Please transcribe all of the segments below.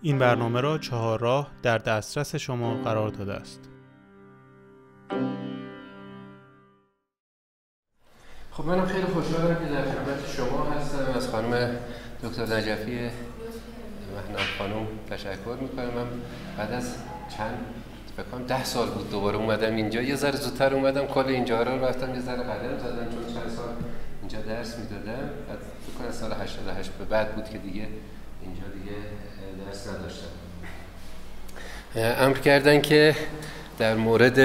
این برنامه را چهار راه در دسترس شما قرار داده است. خب منم خیلی خوشحالم که در خدمت شما هستم. از خانم دکتر نجفی مهنام خانم تشکر میکنم. من بعد از فکر کنم 10 سال بود دوباره اومدم اینجا. یه ذره زودتر اومدم، کل اینجا رو رفتم یه ذره قدم زدم، چون چند سال اینجا درس میدادم. بعد فکر کنم سال 88 به بعد بود که دیگه اینجا دیگه درس نداشتم. امر کردن که در مورد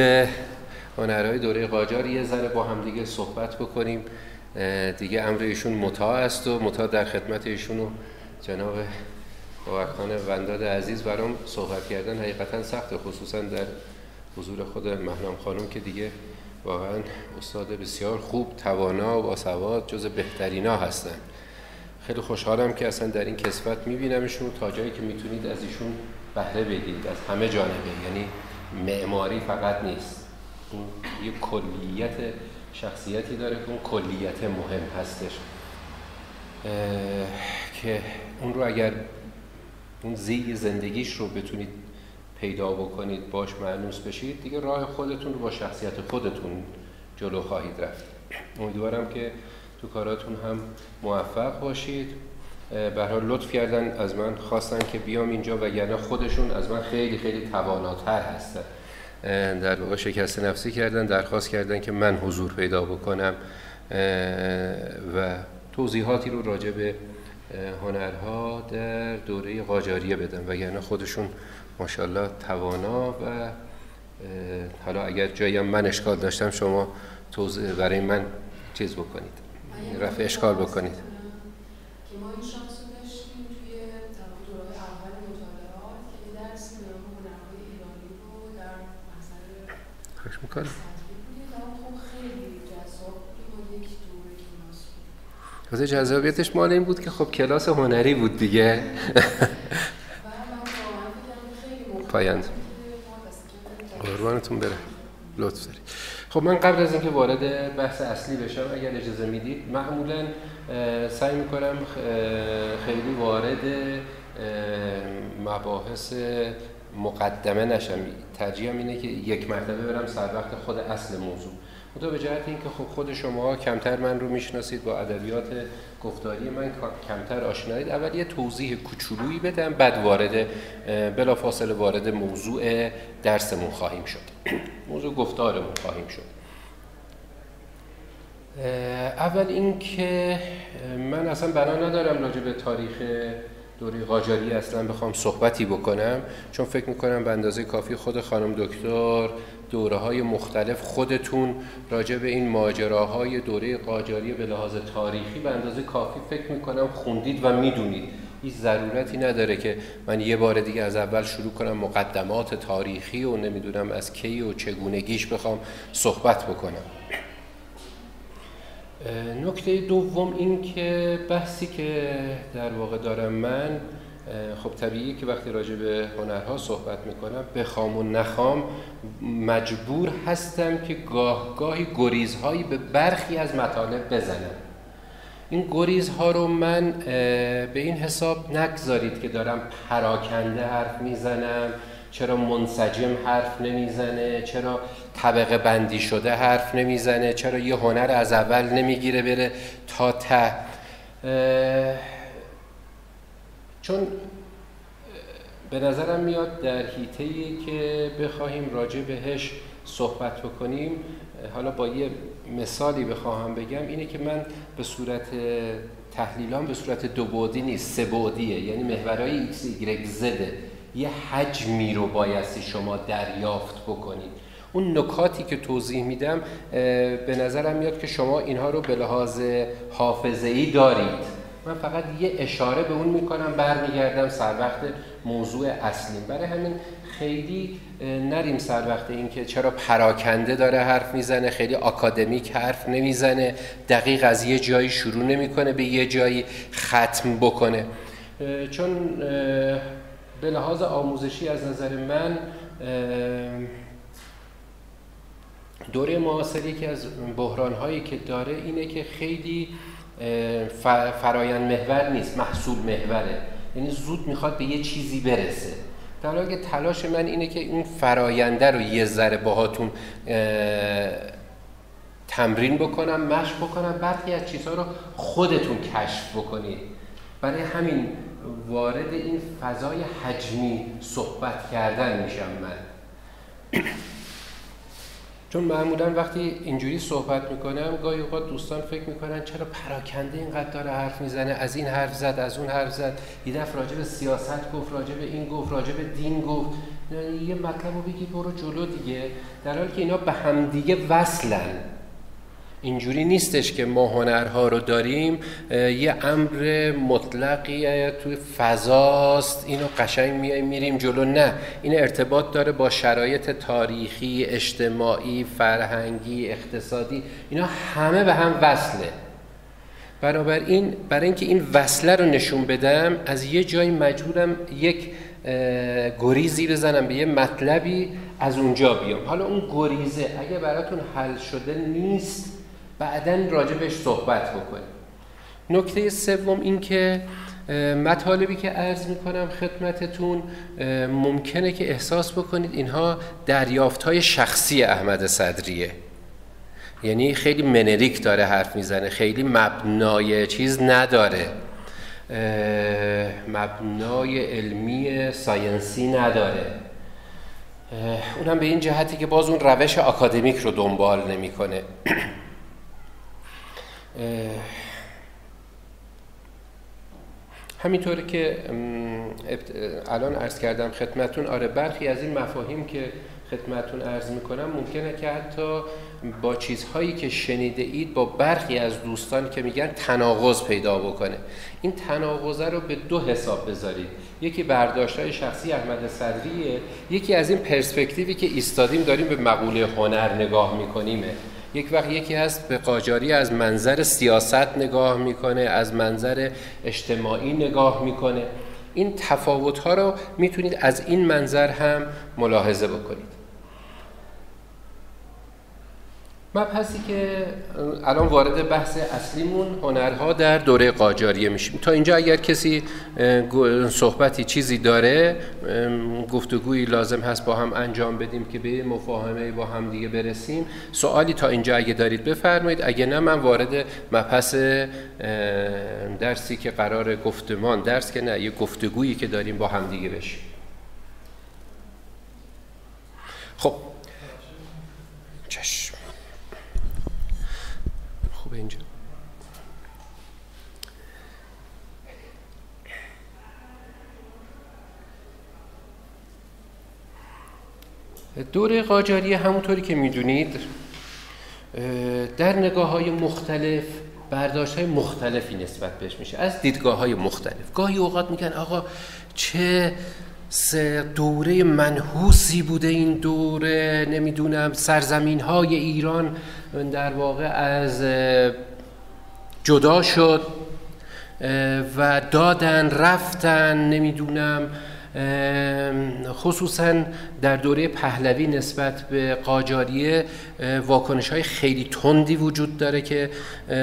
هنرهای دوره قاجار یه ذره با هم دیگه صحبت بکنیم. دیگه امر ایشون مطاع است و مطاع در خدمت ایشون و جناب بابکخان ونداد عزیز برام صحبت کردن حقیقتا سخته، خصوصا در حضور خود مهنام خانم که دیگه واقعا استاد بسیار خوب، توانا و باسواد، جز بهترینا هستن. خیلی خوشحالم که اصلا در این کسوت میبینمشون تا جایی که میتونید از ایشون بهره بگیرید از همه جانبه. یعنی معماری فقط نیست، اون یه کلیت شخصیتی داره که اون کلیت مهم هستش که اون رو اگر اون زی زندگیش رو بتونید پیدا بکنید، باش مأنوس بشید، دیگه راه خودتون رو با شخصیت خودتون جلو خواهید رفت. امیدوارم که تو کاراتون هم موفق باشید. به هر حال لطف کردن از من، خواستن که بیام اینجا وگرنه خودشون از من خیلی خیلی تواناتر هستن. در واقع شکست نفسی کردن، درخواست کردن که من حضور پیدا بکنم و توضیحاتی رو راجع به هنرها در دوره قاجاریه بدم، وگرنه خودشون ماشاءالله توانا و حالا اگر جایی هم من اشکال داشتم شما توضیح برای من چیز بکنید، رفع اشکال بکنید. که ما این شانس رو داشتیم توی دوره اول مطالعات که یه درس نام هنرهای ایرانی رو در مسئله خوش میکنم. خب خیلی جذاب بود و یک دوره کلاس بود. واسه جذابیتش مال این بود که خب کلاس هنری بود دیگه. پایند قربانتون بره، لطف دارید. خب من قبل از اینکه وارد بحث اصلی بشم اگر اجازه میدید، معمولا سعی میکنم خیلی وارد مباحث مقدمه نشم. ترجیحم اینه که یک مرتبه برم سر وقت خود اصل موضوع. منتها به جهت اینکه خب خود شما کمتر من رو میشناسید، با ادبیات گفتاری من کمتر آشنایید، اول یه توضیح کوچولویی بدم، بعد بلافاصله وارد موضوع درسمون خواهیم شد. موضوع گفتارمون خواهیم شد. اول این که من اصلا بنا ندارم راجع به تاریخ دوره قاجاری اصلا بخوام صحبتی بکنم، چون فکر میکنم به اندازه کافی خود خانم دکتر دوره‌های مختلف خودتون راجع به این ماجراهای دوره قاجاری به لحاظ تاریخی به اندازه کافی فکر میکنم خوندید و میدونید. هیچ ضرورتی نداره که من یه بار دیگه از اول شروع کنم مقدمات تاریخی و نمیدونم از کی و چگونگیش بخوام صحبت بکنم. نکته دوم این که بحثی که در واقع دارم من، خب طبیعیه که وقتی راجع به هنرها صحبت میکنم بخوام و نخوام مجبور هستم که گاهی گریزهایی به برخی از مطالب بزنم. این گریزها رو من به این حساب نگذارید که دارم پراکنده حرف میزنم، چرا منسجم حرف نمیزنه، چرا طبقه بندی شده حرف نمیزنه، چرا یه هنر از اول نمیگیره بره تا ته. چون به نظرم میاد در حیطه‌ای که بخواهیم راجع بهش صحبت بکنیم، حالا با یه مثالی بخواهم بگم، اینه که من به صورت تحلیلام به صورت دو بعدی نیست، سه بعدیه. یعنی محورهای x y z یه حجمی رو بایستی شما دریافت بکنید. اون نکاتی که توضیح میدم به نظرم میاد که شما اینها رو به لحاظ حافظه‌ای دارید. من فقط یه اشاره به اون میکنم، برمیگردم سر وقت موضوع اصلیم. برای همین خیلی نریم سر وقت این که چرا پراکنده داره حرف میزنه، خیلی آکادمیک حرف نمیزنه، دقیق از یه جایی شروع نمیکنه به یه جایی ختم بکنه. چون به لحاظ آموزشی از نظر من دوره معاصر یکی از بحران‌هایی که داره اینه که خیلی فرایند محور نیست، محصول محوره. یعنی زود میخواد به یه چیزی برسه، در حالی که تلاش من اینه که این فراینده رو یه ذره باهاتون تمرین بکنم، مشق بکنم، برخی از چیزها رو خودتون کشف بکنید. برای همین وارد این فضای حجمی صحبت کردن میشم من. چون معمولا وقتی اینجوری صحبت میکنم گاهی اوقات دوستان فکر میکنن چرا پراکنده اینقدر داره حرف میزنه، از این حرف زد، از اون حرف زد، یه دفعه راجع به سیاست گفت، راجع به این گفت، راجع به دین گفت، یه مطلب رو بگی برو جلو دیگه، در حالی که اینا به همدیگه وصلن. اینجوری نیستش که ما هنرها رو داریم یه امر مطلقی توی فضاست اینو قشنگ میریم جلو، نه، این ارتباط داره با شرایط تاریخی، اجتماعی، فرهنگی، اقتصادی، اینا همه به هم وصله. بنابراین برای اینکه این وصله رو نشون بدم از یه جایی مجبورم یک گریزی بزنم به یه مطلبی، از اونجا بیام. حالا اون گریزه اگه براتون حل شده نیست بعداً راجع بهش صحبت بکنیم. نکته سوم این که مطالبی که عرض میکنم خدمتتون ممکنه که احساس بکنید اینها دریافت‌های شخصی احمد صدریه، یعنی خیلی منریک داره حرف میزنه، خیلی مبنای چیز نداره، مبنای علمی ساینسی نداره. اونم به این جهتی که باز اون روش آکادمیک رو دنبال نمیکنه. همینطوری که الان عرض کردم خدمتون، آره برخی از این مفاهیم که خدمتون عرض میکنم ممکنه که حتی با چیزهایی که شنیده اید با برخی از دوستان که میگن تناقض پیدا بکنه. این تناقض رو به دو حساب بذارید، یکی برداشت‌های شخصی احمد صدریه، یکی از این پرسپکتیوی که ایستادیم داریم به مقوله هنر نگاه میکنیمه. یک وقت یکی هست به قاجاری از منظر سیاست نگاه میکنه، از منظر اجتماعی نگاه میکنه. این تفاوت‌ها رو میتونید از این منظر هم ملاحظه بکنید. مبحثی که الان وارد بحث اصلیمون هنرها در دوره قاجاریه میشیم. تا اینجا اگر کسی صحبتی چیزی داره، گفتگویی لازم هست با هم انجام بدیم که به مفاهمه با هم دیگه برسیم، سوالی تا اینجا اگه دارید بفرمایید، اگه نه من وارد مبحث درسی که قرار گفتمان، درس که نه، یه گفتگویی که داریم با هم دیگه بشیم. خب چشم خوبه اینجا. دوره قاجاریه همونطوری که میدونید در نگاه‌های مختلف برداشت‌های مختلفی نسبت بهش میشه، از دیدگاه‌های مختلف. گاهی اوقات میگن آقا چه دوره منحوسی بوده این دوره، نمیدونم سرزمین‌های ایران در واقع از جدا شد و دادن رفتن، نمیدونم خصوصا در دوره پهلوی نسبت به قاجاریه واکنش‌های خیلی تندی وجود داره که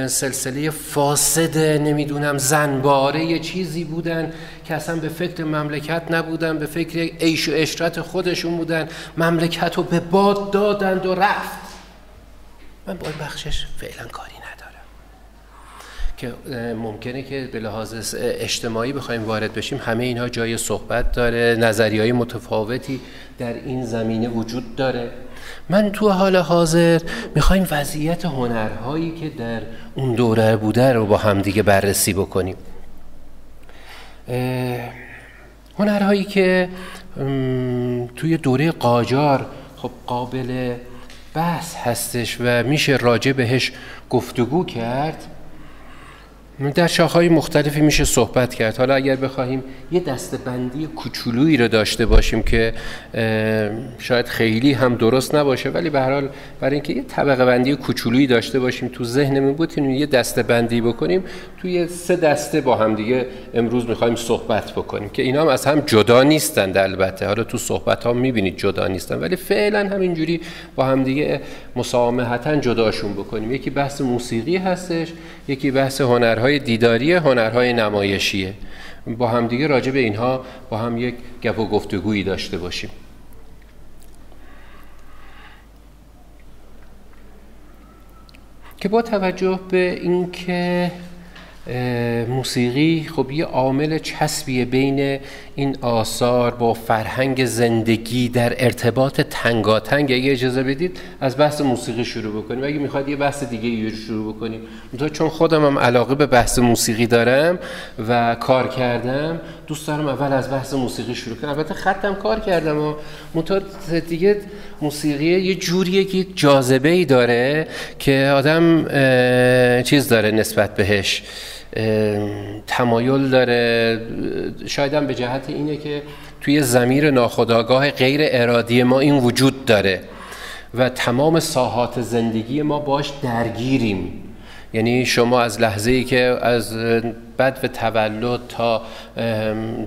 سلسله فاسد نمیدونم زنباره چیزی بودن که اصلا به فکر مملکت نبودن، به فکر عیش و عشرت خودشون بودن، مملکت رو به باد دادند و رفت. من با این بخشش فعلا کاری ندارم که ممکنه که به لحاظ اجتماعی بخوایم وارد بشیم، همه اینها جای صحبت داره، نظریه‌های متفاوتی در این زمینه وجود داره. من تو حال حاضر میخوایم وضعیت هنرهایی که در اون دوره بوده رو با هم دیگه بررسی بکنیم. هنرهایی که توی دوره قاجار خب قابل بحث هستش و میشه راجع بهش گفتگو کرد، در شاخه‌های مختلفی میشه صحبت کرد. حالا اگر بخوایم یه دسته‌بندی کوچولویی رو داشته باشیم که شاید خیلی هم درست نباشه، ولی به هر حال برای اینکه یه طبقه بندی کوچولویی داشته باشیم تو ذهنمون بتونیم یه دسته‌بندی بکنیم، توی 3 دسته با هم دیگه امروز می‌خوایم صحبت بکنیم که اینا هم از هم جدا نیستن. البته حالا تو صحبت‌ها می‌بینید جدا نیستن، ولی فعلا همینجوری با هم دیگه مسامحتاً جداشون بکنیم. یکی بحث موسیقی هستش، یکی بحث هنر هنرهای دیداری، هنرهای نمایشیه. با همدیگه راجع به اینها با هم یک گپ و گفتگویی داشته باشیم. که با توجه به اینکه موسیقی خب یه عامل چسبیه بین این آثار با فرهنگ زندگی در ارتباط تنگاتنگ، اگه اجازه بدید از بحث موسیقی شروع بکنیم. اگه میخواد یه بحث دیگه یه شروع بکنیم، چون خودم هم علاقه به بحث موسیقی دارم و کار کردم، دوست دارم اول از بحث موسیقی شروع کنم. البته خطم کار کردم و منتها دیگه موسیقی یه جوریه که جاذبه‌ای داره که آدم چیز داره نسبت بهش، تمایل داره. شاید هم به جهت اینه که توی ضمیر ناخودآگاه غیر ارادی ما این وجود داره و تمام ساحات زندگی ما باش درگیریم. یعنی شما از لحظه‌ای که از بدو تولد تا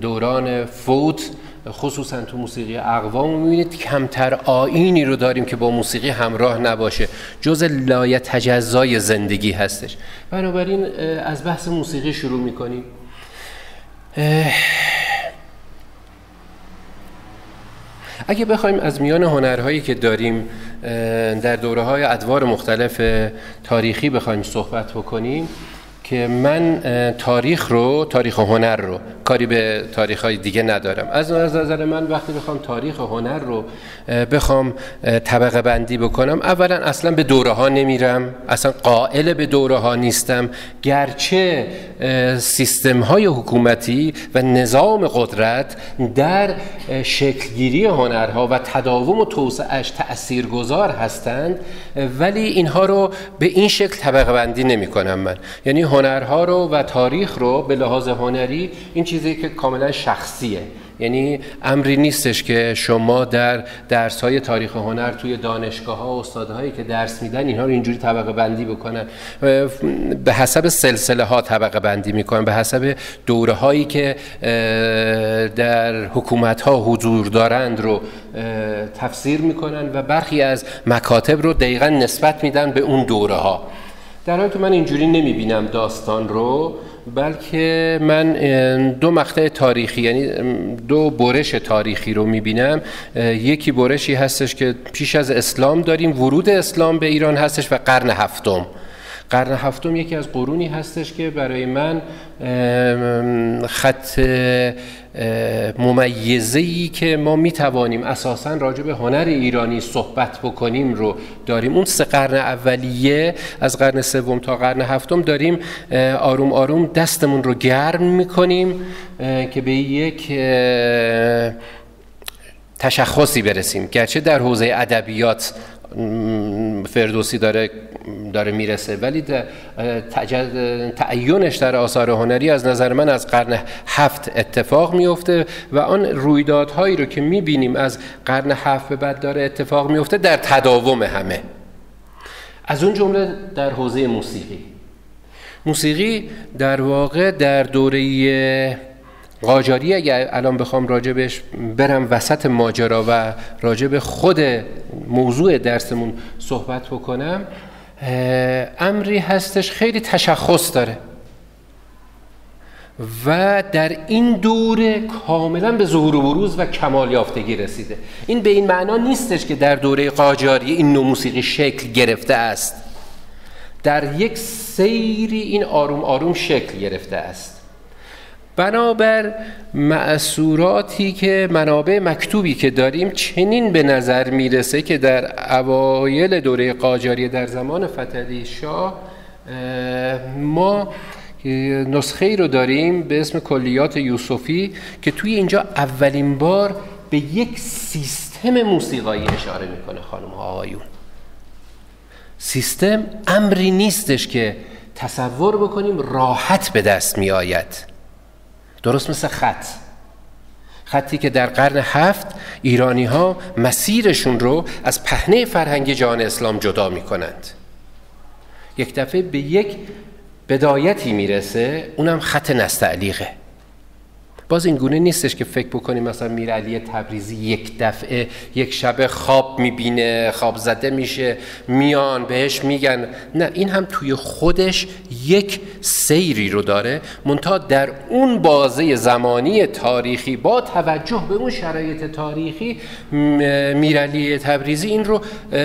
دوران فوت، خصوصا تو موسیقی اقوام، می‌بینید کمتر آیینی رو داریم که با موسیقی همراه نباشه، جزء لایتجزای زندگی هستش. بنابراین از بحث موسیقی شروع می‌کنیم. اگه بخوایم از میان هنرهایی که داریم در دوره‌های ادوار مختلف تاریخی بخوایم صحبت بکنیم، که من تاریخ هنر رو کاری به تاریخ‌های دیگه ندارم. از نظر من وقتی بخوام تاریخ هنر رو بخوام طبقه بندی بکنم، اولا اصلا به دوره‌ها نمیرم، اصلا قائل به دوره‌ها نیستم، گرچه سیستم‌های حکومتی و نظام قدرت در شکلگیری هنرها و تداوم و توسعه‌اش تأثیرگذار هستند، ولی اینها رو به این شکل طبقه بندی نمی‌کنم من. یعنی هنرها رو و تاریخ رو به لحاظ هنری این چیزی که کاملا شخصیه، یعنی امری نیستش که شما در درس‌های تاریخ هنر توی دانشگاه‌ها استادهایی که درس میدن اینها رو اینجوری طبقه بندی بکنن، به حسب سلسله‌ها طبقه بندی میکنن، به حسب دوره‌هایی که در حکومت‌ها حضور دارند رو تفسیر میکنن و برخی از مکاتب رو دقیقاً نسبت میدن به اون دوره‌ها. در حالی که من اینجوری نمیبینم داستان رو، بلکه من دو مقطع تاریخی، یعنی دو برش تاریخی رو میبینم. یکی برشی هستش که پیش از اسلام داریم، ورود اسلام به ایران هستش، و قرن هفتم. قرن هفتم یکی از قرونی هستش که برای من خط ممیزه‌ای که ما میتوانیم اساساً راجع به هنر ایرانی صحبت بکنیم رو داریم. اون 3 قرن اولیه، از قرن سوم تا قرن هفتم، داریم آروم آروم دستمون رو گرم میکنیم که به یک تشخصی برسیم. گرچه در حوزه ادبیات فردوسی داره میرسه، ولی تعیینش در آثار هنری از نظر من از قرن 7 اتفاق میفته و آن رویدادهایی رو که میبینیم از قرن 7 به بعد داره اتفاق میفته در تداوم همه. از اون جمله در حوزه موسیقی در واقع در دوره قاجاری، اگه الان بخوام راجبش برم وسط ماجرا و راجب خود موضوع درسمون صحبت بکنم، امری هستش خیلی تشخص داره و در این دوره کاملا به ظهور و بروز و کمال یافتگی رسیده. این به این معنا نیستش که در دوره قاجاری این نوع موسیقی شکل گرفته است، در یک سیری این آروم آروم شکل گرفته است. بنابر مأثوراتی که منابع مکتوبی که داریم، چنین به نظر میرسه که در اوایل دوره قاجاری در زمان فتحعلی شاه ما نسخه‌ای رو داریم به اسم کلیات یوسفی که توی اینجا اولین بار به یک سیستم موسیقایی اشاره میکنه. خانم ها آقایون، سیستم امری نیستش که تصور بکنیم راحت به دست می آید. درست مثل خطی که در قرن 7 ایرانی ها مسیرشون رو از پهنه فرهنگ جهان اسلام جدا می کنند. یک دفعه به یک بدایتی میرسه، اونم خط نستعلیقه. باز این گونه نیستش که فکر بکنیم مثلا میرعلی تبریزی یک دفعه یک شب خواب میبینه، خواب زده میشه، میان بهش میگن. نه، این هم توی خودش یک سیری رو داره، منتها در اون بازه زمانی تاریخی با توجه به اون شرایط تاریخی میرعلی تبریزی این رو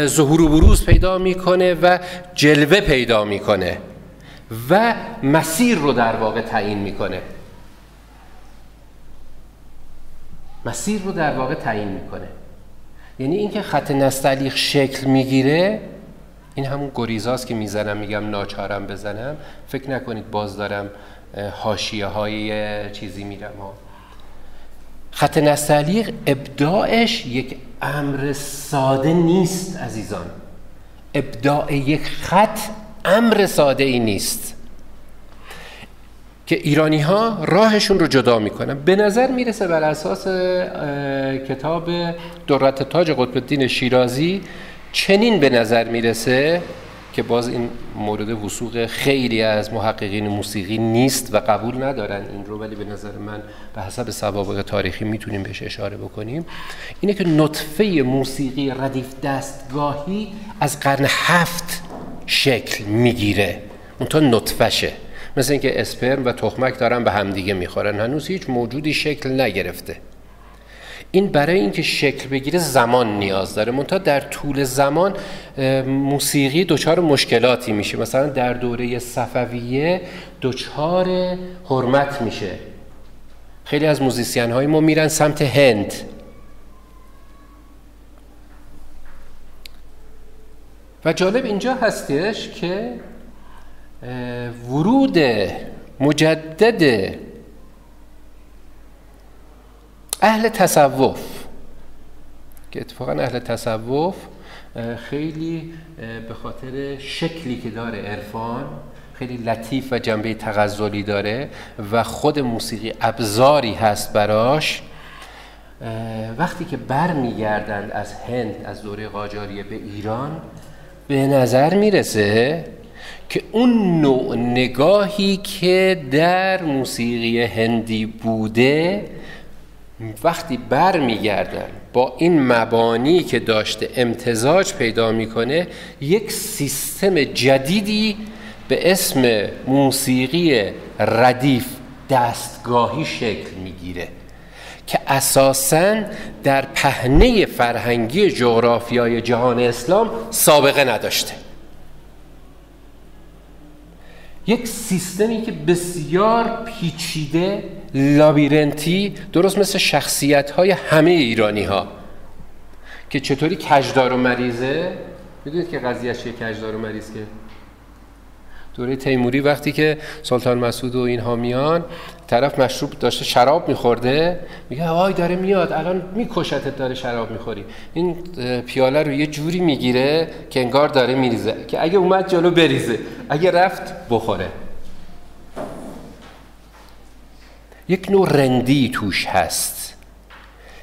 ظهور و بروز پیدا میکنه و جلوه پیدا میکنه و مسیر رو در واقع تعیین میکنه. یعنی اینکه خط نستعلیق شکل میگیره، این همون گریزاست که میزنم میگم ناچارم بزنم. فکر نکنید باز دارم حاشیه های چیزی میرم ها. خط نستعلیق ابداعش یک امر ساده نیست عزیزان. ابداع یک خط امر ساده ای نیست که ایرانی ها راهشون رو جدا میکنن. به نظر میرسه بر اساس کتاب درت تاج قطب الدین شیرازی چنین به نظر میرسه که باز این مورد وثوق خیلی از محققین موسیقی نیست و قبول ندارن این رو، ولی به نظر من به حسب سوابق تاریخی میتونیم بهش اشاره بکنیم، اینه که نطفه موسیقی ردیف دستگاهی از قرن 7 شکل میگیره. اون تا نطفهشه، مثل اینکه اسپرم و تخمک دارن به همدیگه میخورن، هنوز هیچ موجودی شکل نگرفته. این برای اینکه شکل بگیره زمان نیاز داره، منتها در طول زمان موسیقی دچار مشکلاتی میشه. مثلا در دوره صفویه دچار حرمت میشه. خیلی از موزیسین های ما میرن سمت هند. و جالب اینجا هستش که ورود مجدد اهل تصوف، که اتفاقا اهل تصوف خیلی به خاطر شکلی که داره عرفان خیلی لطیف و جنبه تغزلی داره و خود موسیقی ابزاری هست براش، وقتی که بر میگردند از هند از دوره قاجاریه به ایران، به نظر میرسه که اون نوع نگاهی که در موسیقی هندی بوده وقتی بر میگردن با این مبانی که داشته امتزاج پیدا میکنه، یک سیستم جدیدی به اسم موسیقی ردیف دستگاهی شکل میگیره که اساساً در پهنه فرهنگی جغرافیای جهان اسلام سابقه نداشته. یک سیستمی که بسیار پیچیده، لابیرنتی، درست مثل شخصیت‌های همه ایرانی‌ها که چطوری کجدار و مریضه. میدونید که قضیهش چیه کجدار و مریض؟ که دوره تیموری وقتی که سلطان مسعود و اینها میان، طرف مشروب داشته شراب میخورده، میگه آی داره میاد الان میکشتت، داره شراب میخوری. این پیاله رو یه جوری میگیره که انگار داره میریزه که اگه اومد جلو بریزه، اگه رفت بخوره. یک نوع رندی توش هست،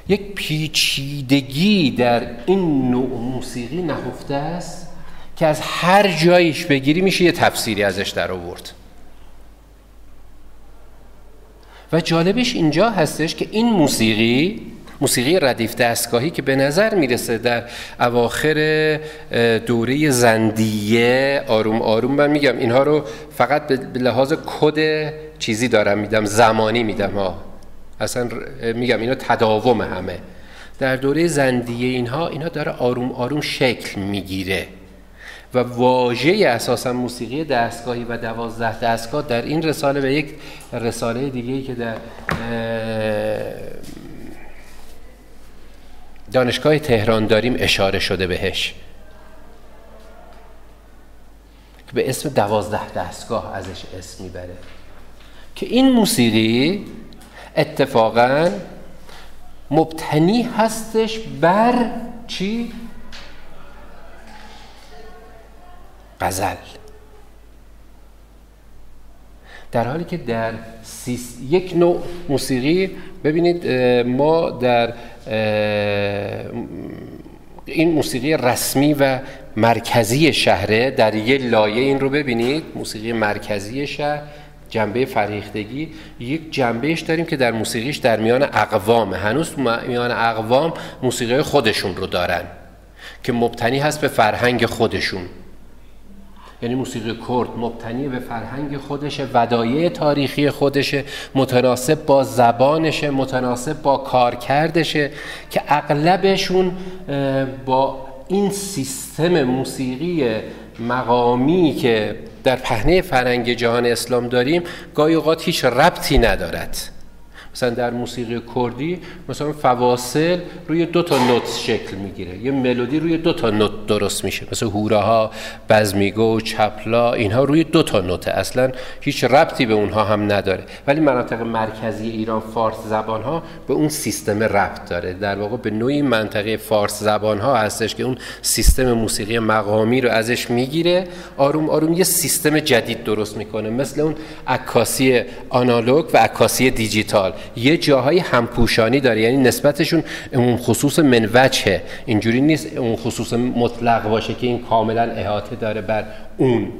یک پیچیدگی در این نوع موسیقی نهفته است که از هر جایش بگیری میشه یه تفسیری ازش در آورد. و جالبش اینجا هستش که این موسیقی ردیف دستگاهی که به نظر میرسه در اواخر دوره زندیه آروم آروم، من میگم اینها رو فقط به لحاظ کد چیزی دارم میدم، زمانی میدم ها، اصلا میگم اینا تداوم همه. در دوره زندیه اینا داره آروم آروم شکل میگیره و واژه اساسا موسیقی دستگاهی و 12 دستگاه در این رساله و یک رساله دیگه‌ای که در دانشگاه تهران داریم اشاره شده بهش که به اسم 12 دستگاه ازش اسم میبره، که این موسیقی اتفاقاً مبتنی هستش بر چی؟ غزل. در حالی که در یک نوع موسیقی، ببینید ما در این موسیقی رسمی و مرکزی شهره، در یک لایه این رو ببینید، موسیقی مرکزی شهر جنبه فرهیختگی یک جنبهش داریم که در موسیقیش در میان اقوام، هنوز تو میان اقوام موسیقی خودشون رو دارن که مبتنی هست به فرهنگ خودشون. یعنی موسیقی کرد مبتنی به فرهنگ خودشه، ودایع تاریخی خودشه، متناسب با زبانشه، متناسب با کارکردشه، که اغلبشون با این سیستم موسیقی مقامی که در پهنه فرهنگ جهان اسلام داریم گاهی اوقات هیچ ربطی ندارد. مثلا در موسیقی کردی مثلا فواصل روی 2 نوت شکل میگیره، یه ملودی روی 2 نوت درست میشه، مثل هوره ها، بزمیگو، چپلا، اینها روی 2 نوته، اصلا هیچ ربطی به اونها هم نداره. ولی مناطق مرکزی ایران، فارس زبان ها به اون سیستم ربط داره. در واقع به نوعی منطقه فارس زبان ها هستش که اون سیستم موسیقی مقامی رو ازش میگیره، آروم آروم یه سیستم جدید درست میکنه، مثل اون عکاسی آنالوگ و عکاسی دیجیتال. یه جاهای همپوشانی داره، یعنی نسبتشون اون خصوص من وجهه، اینجوری نیست اون خصوص مطلق باشه که این کاملا احاطه داره بر اون.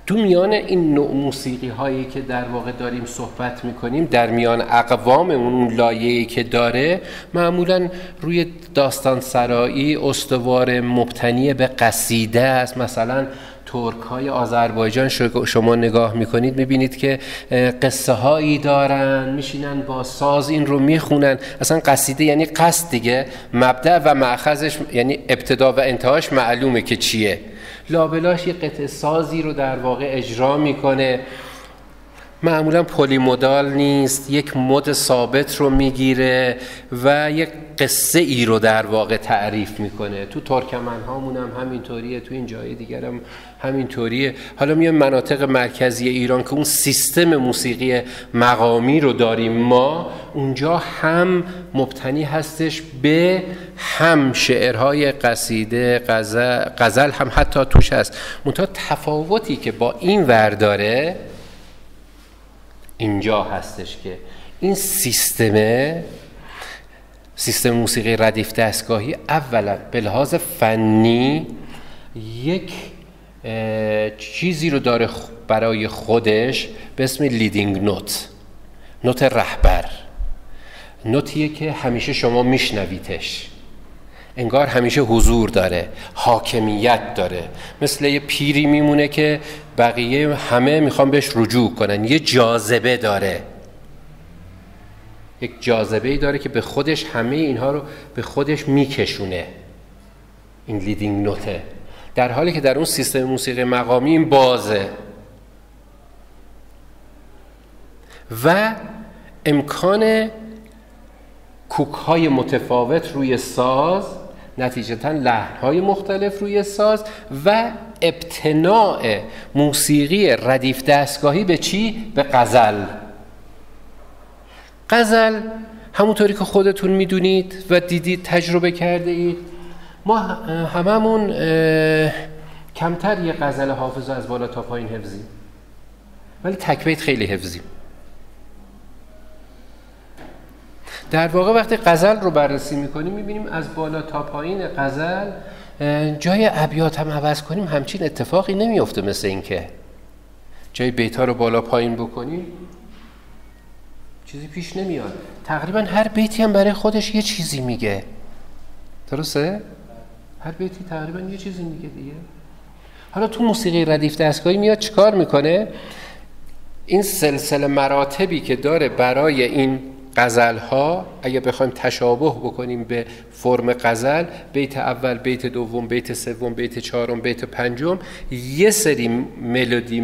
تو میان این نوع موسیقی هایی که در واقع داریم صحبت میکنیم، در میان اقوام اون لایه‌ای که داره، معمولا روی داستان سرایی استوار مبتنی به قصیده است. مثلا ترک‌های آذربایجان شما نگاه میکنید میبینید که قصه هایی دارن، میشینن با ساز این رو میخونن. اصلا قصیده یعنی قصد دیگه، مبدأ و مأخذش یعنی ابتدا و انتهاش معلومه که چیه. لابلاش یه قطعه سازی رو در واقع اجرا میکنه، معمولا پلیمودال نیست، یک مد ثابت رو میگیره و یک قصه ای رو در واقع تعریف میکنه. تو ترکمن هامون هم همینطوریه، تو این جای دیگر هم همینطوریه. حالا میان مناطق مرکزی ایران که اون سیستم موسیقی مقامی رو داریم ما، اونجا هم مبتنی هستش به هم شعرهای قصیده، غزل هم حتی توش هست. منتها تفاوتی که با این ور داره اینجا هستش که این سیستم موسیقی ردیف دستگاهی اولا به لحاظ فنی یک چیزی رو داره برای خودش به اسم لیدینگ نوت، نوت رهبر، نوتیه که همیشه شما میشنویتش، انگار همیشه حضور داره، حاکمیت داره، مثل یه پیری میمونه که بقیه همه میخوان بهش رجوع کنن. یه جاذبه داره، یک جاذبه‌ای داره که به خودش همه اینها رو به خودش میکشونه. این لیدینگ نوته، در حالی که در اون سیستم موسیقی مقامی این بازه و امکان کوک‌های متفاوت روی ساز، نتیجتاً لحن‌های مختلف روی ساز و ابتناء موسیقی ردیف دستگاهی به چی؟ به غزل. غزل همونطوری که خودتون میدونید و دیدید، تجربه کرده اید، ما هممون کمتر یه غزل حافظ از بالا تا پایین حفظیم، ولی تک بیت خیلی حفظیم. در واقع وقتی غزل رو بررسی میکنیم میبینیم از بالا تا پایین غزل جای ابیات هم عوض کنیم همچین اتفاقی نمیفته، مثل این که جای بیت‌ها رو بالا پایین بکنیم چیزی پیش نمیاد. تقریبا هر بیتی هم برای خودش یه چیزی میگه، درسته؟ هر بیتی تقریبا یه چیزی میگه دیگه. حالا تو موسیقی ردیف دستگاهی میاد چیکار میکنه؟ این سلسله مراتبی که داره برای این غزل‌ها، اگه بخوایم تشابه بکنیم به فرم غزل، بیت اول، بیت دوم، بیت سوم، بیت چهارم، بیت پنجم، یه سری ملودی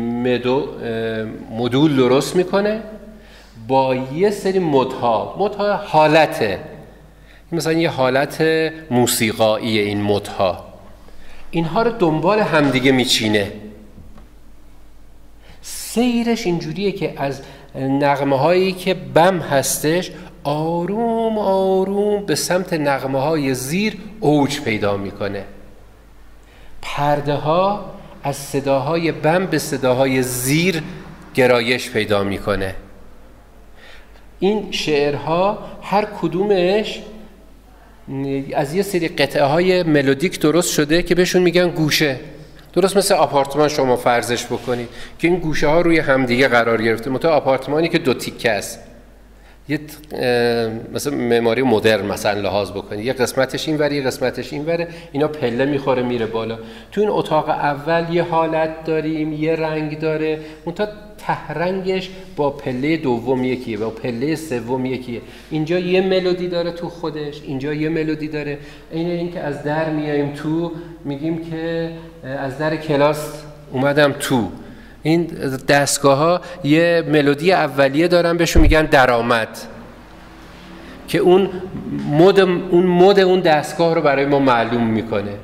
مدول درست میکنه با یه سری مدها حالته، مثلا یه حالت موسیقایی این مدها، اینها رو دنبال همدیگه میچینه. سیرش اینجوریه که از نغمه هایی که بم هستش آروم آروم به سمت نغمه های زیر اوج پیدا میکنه. پرده ها از صداهای بم به صداهای زیر گرایش پیدا میکنه. این شعرها هر کدومش از یه سری قطعه های ملودیک درست شده که بهشون میگن گوشه، درست مثل آپارتمان شما فرضش بکنید که این گوشه ها روی همدیگه قرار گرفته، منتها آپارتمانی که 2 تیکه است، یه مثلا معماری مدرن مثلا لحاظ بکنید، یه قسمتش اینوره یه قسمتش اینوره، اینا پله میخوره میره بالا. تو این اتاق اول یه حالت داریم، یه رنگ داره، منتها ته رنگش با پله دوم یکیه، با پله سوم یکیه. اینجا یه ملودی داره تو خودش، اینجا یه ملودی داره. این که از در میایم تو، میگیم که از در کلاس اومدم تو. این دستگاه ها یه ملودی اولیه دارن بهشون میگن درآمد، که اون مود اون دستگاه رو برای ما معلوم میکنه.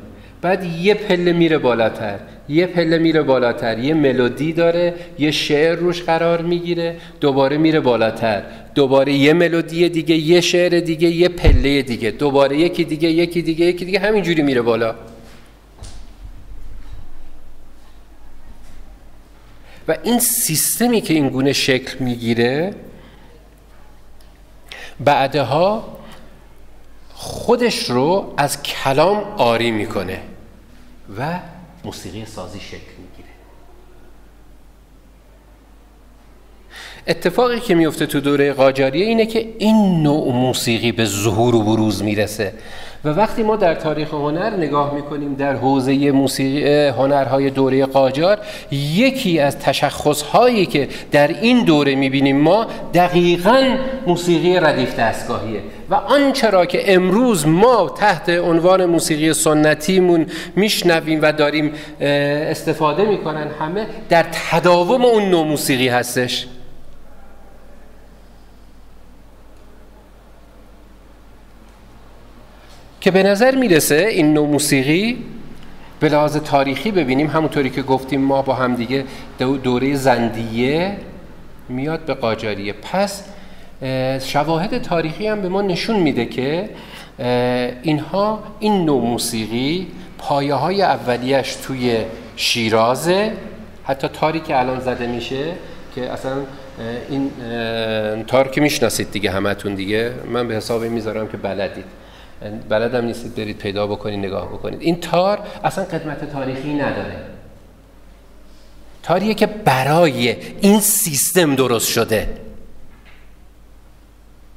بعد یه پله میره بالاتر، یه پله میره بالاتر، یه ملودی داره، یه شعر روش قرار میگیره، دوباره میره بالاتر، دوباره یه ملودی دیگه، یه شعر دیگه، یه پله دیگه، دوباره یکی دیگه، یکی دیگه، یکی دیگه، همینجوری میره بالا. و این سیستمی که این گونه شکل میگیره بعدها خودش رو از کلام عاری میکنه و موسیقی سازی شکل میگیره. اتفاقی که میفته تو دوره قاجاریه اینه که این نوع موسیقی به ظهور و بروز میرسه و وقتی ما در تاریخ هنر نگاه میکنیم در حوزه موسیقی هنرهای دوره قاجار، یکی از تشخصهایی که در این دوره میبینیم ما دقیقاً موسیقی ردیف دستگاهیه و آنچه را که امروز ما تحت عنوان موسیقی سنتیمون میشنویم و داریم استفاده میکنن همه در تداوم اون نوع موسیقی هستش. که به نظر میرسه این نوع موسیقی به لحاظ تاریخی ببینیم، همونطوری که گفتیم ما با هم دیگه دوره زندیه میاد به قاجاریه. پس شواهد تاریخی هم به ما نشون میده که این نوع موسیقی پایه های اولیش توی شیرازه. حتی تاری که الان زده میشه که اصلا این تار که میشناسید دیگه همتون دیگه، من به حساب میذارم که بلدم نیستید برید پیدا بکنید نگاه بکنید. این تار اصلا قدمت تاریخی نداره، تاریه که برای این سیستم درست شده،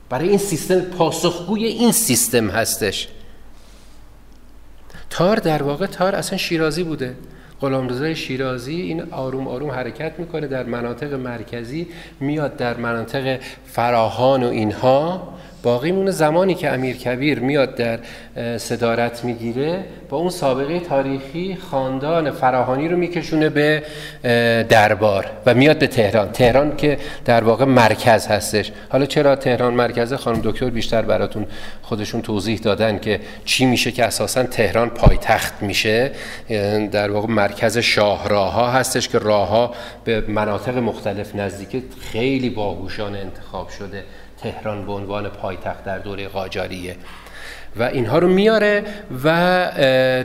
برای این سیستم، پاسخگوی این سیستم هستش. تار در واقع تار اصلا شیرازی بوده. غلامرضا شیرازی این آروم آروم حرکت میکنه در مناطق مرکزی، میاد در مناطق فراهان و اینها باقی مونه. زمانی که امیرکبیر میاد در صدارت میگیره با اون سابقه تاریخی خاندان فراهانی رو میکشونه به دربار و میاد به تهران که در واقع مرکز هستش. حالا چرا تهران مرکزه خانم دکتر بیشتر براتون خودشون توضیح دادن که چی میشه که اساساً تهران پایتخت میشه. در واقع مرکز شاهراه‌ها هستش که راه‌ها به مناطق مختلف نزدیکه، خیلی باهوشانه انتخاب شده تهران به عنوان پایتخت در دوره قاجاریه و اینها رو میاره و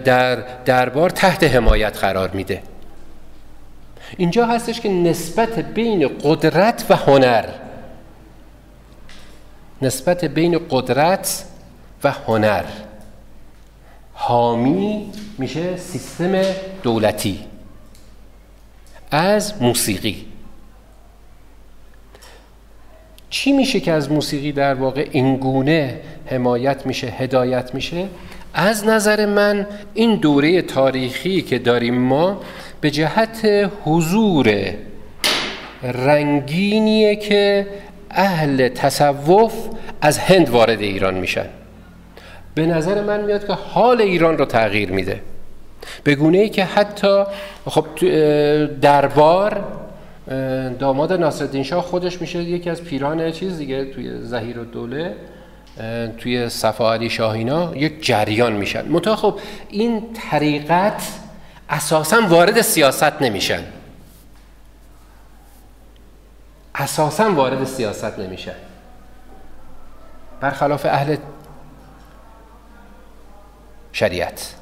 در دربار تحت حمایت قرار میده. اینجا هستش که نسبت بین قدرت و هنر، نسبت بین قدرت و هنر حامی میشه سیستم دولتی از موسیقی. چی میشه که از موسیقی در واقع اینگونه حمایت میشه، هدایت میشه؟ از نظر من این دوره تاریخی که داریم ما به جهت حضور رنگینیه که اهل تصوف از هند وارد ایران میشن. به نظر من میاد که حال ایران رو تغییر میده، به گونه‌ای که حتی خب دربار داماد ناصرالدین شاه خودش میشه یکی از پیران چیز دیگه توی ظهیرالدوله، توی صفا علی شاه اینا یک جریان میشن. منتها خب این طریقت اساساً وارد سیاست نمیشن، اساساً وارد سیاست نمیشن، برخلاف اهل شریعت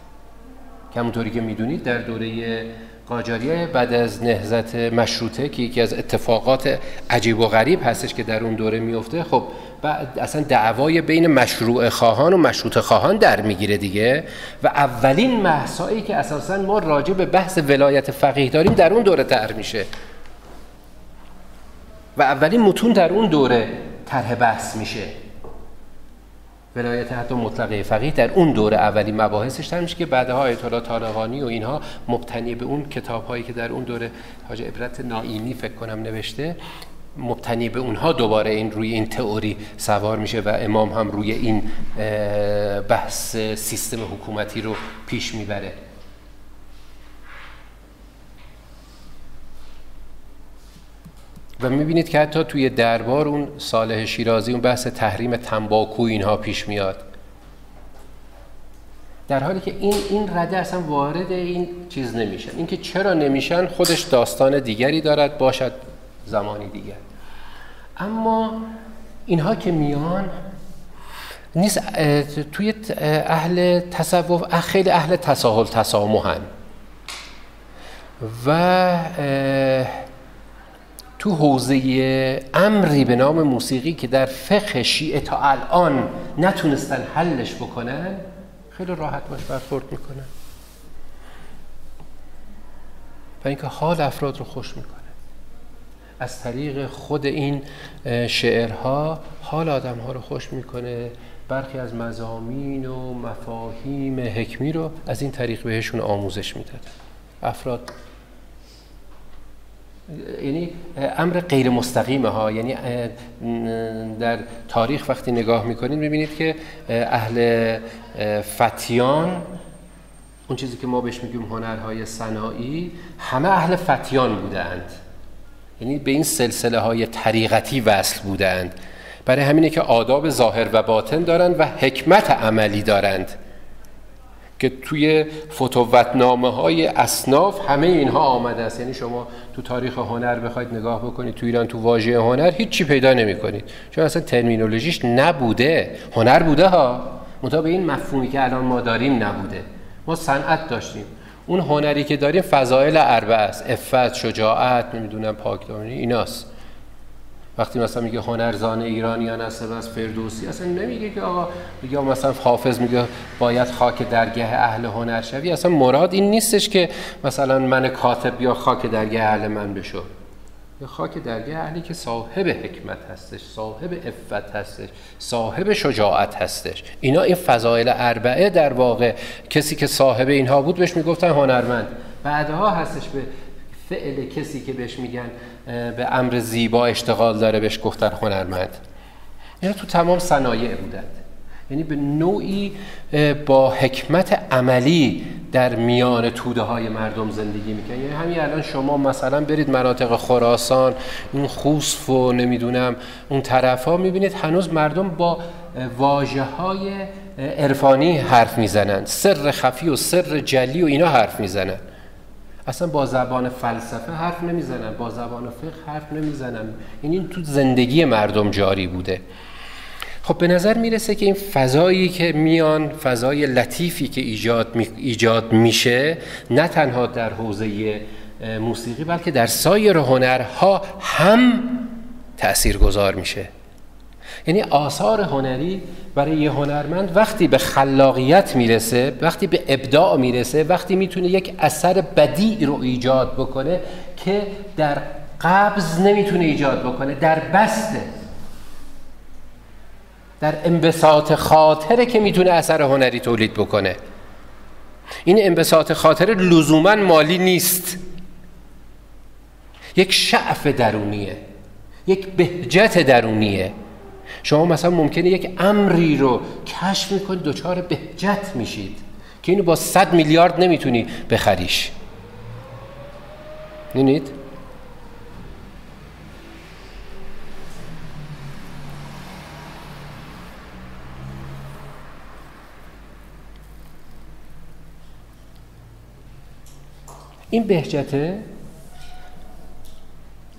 که همونطوری که میدونید در دوره قاجاریه بعد از نهضت مشروطه که یکی از اتفاقات عجیب و غریب هستش که در اون دوره میفته، خب بعد اصلا دعوای بین مشروع خواهان و مشروط خواهان در میگیره دیگه، و اولین بحثایی که اساسا ما راجع به بحث ولایت فقیه داریم در اون دوره طرح میشه و اولین متون در اون دوره طرح بحث میشه. ولایت حتی مطلقه فقیه در اون دوره اولین مباحثش طرح میشه که بعدها آیت الله طالقانی و اینها مبتنی به اون کتاب‌هایی که در اون دوره حاج عبرت نائینی فکر کنم نوشته، مبتنی به اونها دوباره این روی این تئوری سوار میشه و امام هم روی این بحث سیستم حکومتی رو پیش میبره. و میبینید که حتی توی دربار اون صالح شیرازی اون بحث تحریم تنباکو اینها پیش میاد، در حالی که این رده اصلا وارد این چیز نمیشن. این که چرا نمیشن خودش داستان دیگری دارد، باشد زمانی دیگر. اما اینها که میان نیست توی اهل تصوف خیلی اهل تساهل تسامحن و تو حوزه امری به نام موسیقی که در فقه شیعه تا الان نتونستن حلش بکنن، خیلی راحت باش برخورد میکنن و اینکه حال افراد رو خوش میکنه. از طریق خود این شعرها حال آدمها رو خوش میکنه. برخی از مضامین و مفاهیم حکمی رو از این طریق بهشون آموزش میداد افراد. یعنی امر غیر مستقیمه ها، یعنی در تاریخ وقتی نگاه میکنید میبینید که اهل فتیان، اون چیزی که ما بهش میگیم هنرهای صناعی، همه اهل فتیان بودند، یعنی به این سلسله های طریقتی وصل بودند. برای همینه که آداب ظاهر و باطن دارند و حکمت عملی دارند که توی فتوتنامه های اصناف همه اینها آمده است. یعنی شما تو تاریخ هنر بخواید نگاه بکنید تو ایران، تو واژه هنر هیچی پیدا نمی کنید، چون اصلا ترمینولوژیش نبوده. هنر بوده ها، منتها به این مفهومی که الان ما داریم نبوده. ما صنعت داشتیم، اون هنری که داریم فضائل اربعه است: عفت، شجاعت، نمیدونم پاکدامنی، ایناست. وقتی مثلا میگه هنرزان ایرانیان است از فردوسی، اصلا نمیگه که آقا یا مثلا حافظ میگه باید خاک درگاه اهل هنر شوی. اصلا مراد این نیستش که مثلا من کاتب یا خاک درگاه اهل من بشو، یا خاک درگاه اهلی که صاحب حکمت هستش، صاحب عفت هستش، صاحب شجاعت هستش. اینا این فضائل اربعه در واقع کسی که صاحب اینها بود بهش میگفتن هنرمند. بعدها هستش به فعل کسی که بهش میگن به امر زیبا اشتغال داره بهش گفتن هنرمند. اینا تو تمام صنایع بودند، یعنی به نوعی با حکمت عملی در میان توده های مردم زندگی میکنن. یعنی همین الان شما مثلا برید مناطق خراسان، اون خوسف و نمیدونم اون طرف ها، میبینید هنوز مردم با واژه های عرفانی حرف میزنن، سر خفی و سر جلی و اینا حرف میزنن. اصلا با زبان فلسفه حرف نمیزنن، با زبان فقه حرف نمیزنن. این تو زندگی مردم جاری بوده. خب به نظر میرسه که این فضایی که میان، فضای لطیفی که ایجاد میشه، نه تنها در حوزه موسیقی بلکه در سایر هنرها هم تأثیرگذار میشه. یعنی آثار هنری برای یه هنرمند وقتی به خلاقیت میرسه، وقتی به ابداع میرسه، وقتی میتونه یک اثر بدیع رو ایجاد بکنه که در قبض نمیتونه ایجاد بکنه، در بسته، در انبساط خاطره که میتونه اثر هنری تولید بکنه. این انبساط خاطره لزوماً مالی نیست، یک شعف درونیه، یک بهجت درونیه. شما مثلا ممکنه یک امری رو کشف میکنید، دچار بهجت میشید که اینو با 100 میلیارد نمیتونی بخریش. می‌بینید؟ این بهجته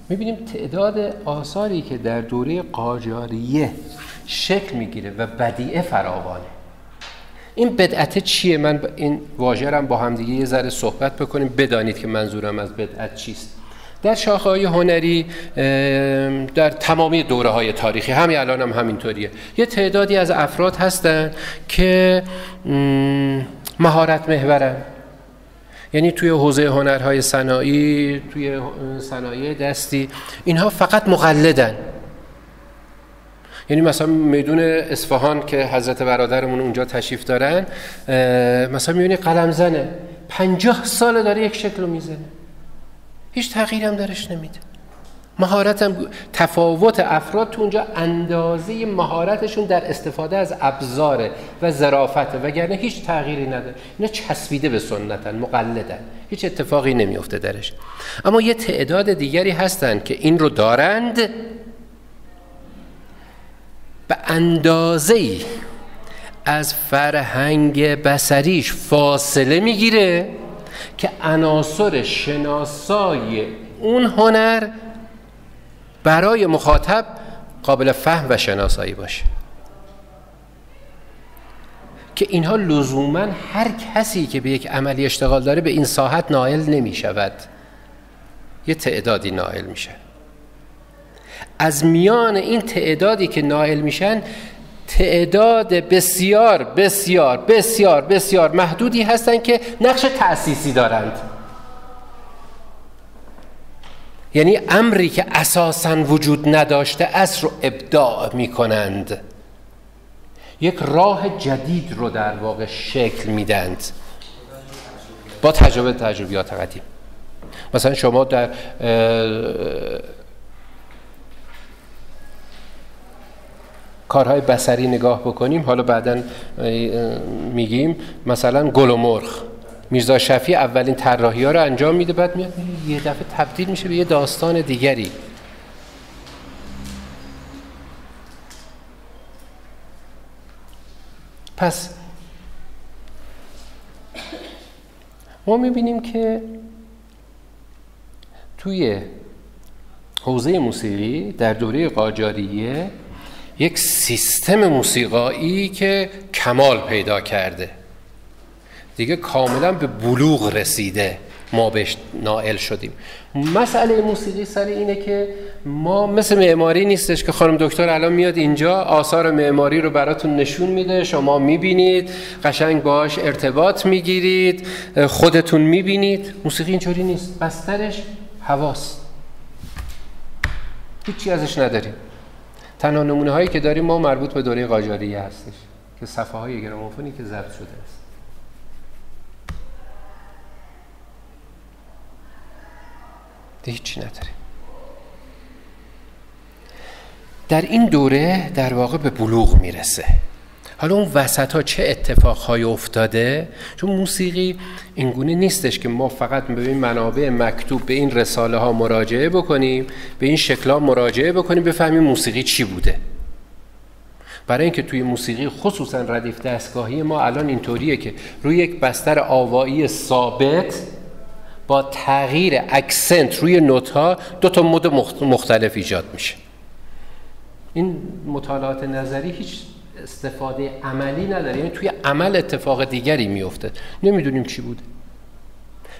میبینیم تعداد آثاری که در دوره قاجاریه شکل میگیره و بدیعه فراوانه. این بدعت چیه؟ من این واژه رو با هم دیگه یه ذره صحبت بکنیم بدانید که منظورم از بدعت چیست. در شاخه‌های هنری در تمامی دوره‌های تاریخی، همین الان هم همینطوریه، یه تعدادی از افراد هستن که مهارت محورن، یعنی توی حوزه هنرهای صناعی، توی صنایع دستی، اینها فقط مقلدن. یعنی مثلا میدون اصفهان که حضرت برادرمون اونجا تشریف دارن، مثلا میبینی قلم زنه 50 سال داره یک شکل رو میزنه، هیچ تغییری هم درش نمیده. مهارتم، تفاوت افراد تو اونجا اندازه مهارتشون در استفاده از ابزاره و ظرافته، وگرنه هیچ تغییری نداره. اینا چسبیده به سنتن، مقلدن، هیچ اتفاقی نمیفته درش. اما یه تعداد دیگری هستن که این رو دارند، به اندازه‌ای از فرهنگ بصریش فاصله میگیره که عناصر شناسای اون هنر برای مخاطب قابل فهم و شناسایی باشه، که اینها لزوماً هر کسی که به یک عملی اشتغال داره به این ساحت نائل نمی شود، یه تعدادی نائل میشه. از میان این تعدادی که نائل میشن، تعداد بسیار بسیار بسیار بسیار محدودی هستن که نقش تأسیسی دارند. یعنی امری که اساساً وجود نداشته است رو ابداع میکنند، یک راه جدید رو در واقع شکل میدند با تجربیات قدیم. مثلا شما در کارهای بصری نگاه بکنیم، حالا بعداً میگیم، مثلا گل و مرغ، میرزا شفیع اولین طراحی‌ها رو انجام میده، بعد میاد یه دفعه تبدیل میشه به یه داستان دیگری. پس ما میبینیم که توی حوزه موسیقی در دوره قاجاریه یک سیستم موسیقایی که کمال پیدا کرده، دیگه کاملا به بلوغ رسیده، ما بهش نائل شدیم. مسئله موسیقی سر اینه که ما مثل معماری نیستش که خانم دکتر الان میاد اینجا آثار معماری رو براتون نشون میده، شما میبینید، قشنگ باش ارتباط میگیرید، خودتون میبینید. موسیقی اینجوری نیست، بسترش حواس، هیچی ازش نداریم. تنها نمونه هایی که داریم ما مربوط به دوره قاجاریه هستش که صفحه های گرامافونی که ضبط شده است. هیچی نداریم. در این دوره در واقع به بلوغ میرسه. حالا اون وسط ها چه اتفاقهایی افتاده؟ چون موسیقی اینگونه نیستش که ما فقط به این منابع مکتوب، به این رساله ها مراجعه بکنیم، به این شکل ها مراجعه بکنیم بفهمیم موسیقی چی بوده. برای اینکه توی موسیقی خصوصا ردیف دستگاهی ما الان اینطوریه که روی یک بستر آوایی ثابت با تغییر اکسنت روی نوت‌ها دو تا مد مختلف ایجاد میشه. این مطالعات نظری هیچ استفاده عملی نداره، یعنی توی عمل اتفاق دیگری میفته، نمیدونیم چی بوده.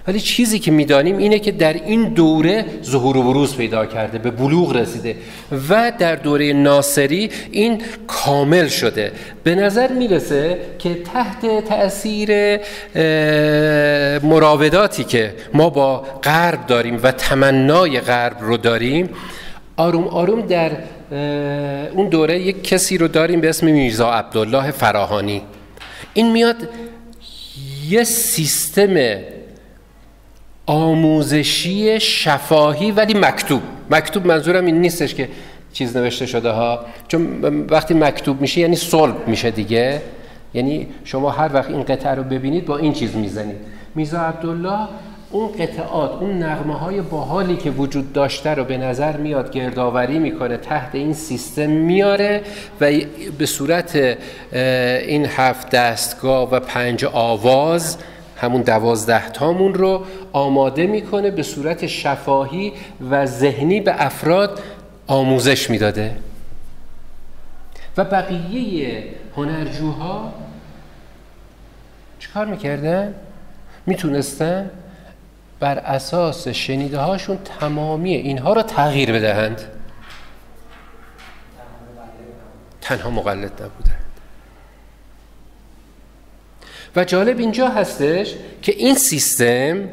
ولی چیزی که میدانیم اینه که در این دوره ظهور و بروز پیدا کرده، به بلوغ رسیده و در دوره ناصری این کامل شده. به نظر میرسه که تحت تأثیر مراوداتی که ما با غرب داریم و تمنای غرب رو داریم، آروم آروم در اون دوره یک کسی رو داریم به اسم میرزا عبدالله فراهانی. این میاد یه سیستم آموزشی شفاهی ولی مکتوب منظورم این نیستش که چیز نوشته شده ها، چون وقتی مکتوب میشه یعنی صلب میشه دیگه، یعنی شما هر وقت این قطعه رو ببینید با این چیز میزنید. میرزا عبدالله اون قطعات، اون نغمه های باحالی که وجود داشته رو به نظر میاد گردآوری میکنه، تحت این سیستم میاره و به صورت این 7 دستگاه و 5 آواز، همون 12 تامون رو آماده میکنه، به صورت شفاهی و ذهنی به افراد آموزش میداده. و بقیه هنرجوها چیکار میکردن؟ میتونستن بر اساس شنیده هاشون تمامی اینها رو تغییر بدهند. تنها مقلد نبودند. و جالب اینجا هستش که این سیستم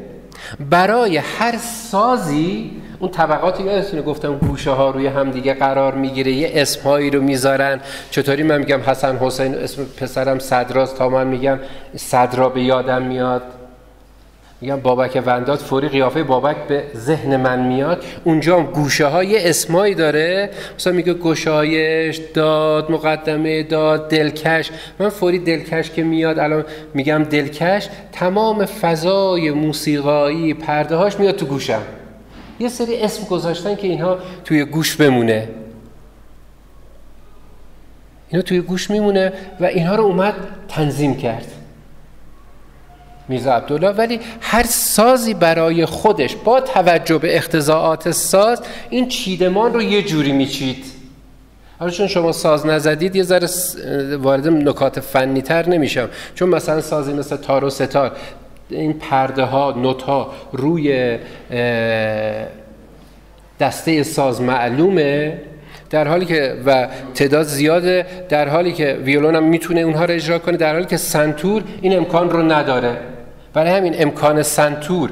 برای هر سازی، اون طبقاتی یادتونه گفتم گوشه ها روی هم دیگه قرار میگیره، یه اسمهایی رو میذارن. چطوری من میگم حسن حسین اسم پسرم صدراست، تا من میگم صدرا به یادم میاد، میگم بابک ونداد، فوری قیافه بابک به ذهن من میاد. اونجا هم گوشه ها یه اسمایی داره، مثلا میگه گشایش، داد، مقدمه داد، دلکش. من فوری دلکش که میاد الان میگم دلکش، تمام فضای موسیقایی پرده هاش میاد تو گوشم. یه سری اسم گذاشتن که اینها توی گوش بمونه، اینا توی گوش میمونه و اینها رو اومد تنظیم کرد میرزا عبدالله. ولی هر سازی برای خودش با توجه به اقتضاعات ساز این چیدمان رو یه جوری میچید. حالا چون شما ساز نزدید یه ذره وارد نکات فنی تر نمیشم، چون مثلا سازی مثل تار و ستار، این پرده ها، نوت ها روی دسته ساز معلومه، در حالی که و تعداد زیاده، در حالی که ویولون هم میتونه اونها رو اجرا کنه، در حالی که سنتور این امکان رو نداره. برای همین امکان سنتور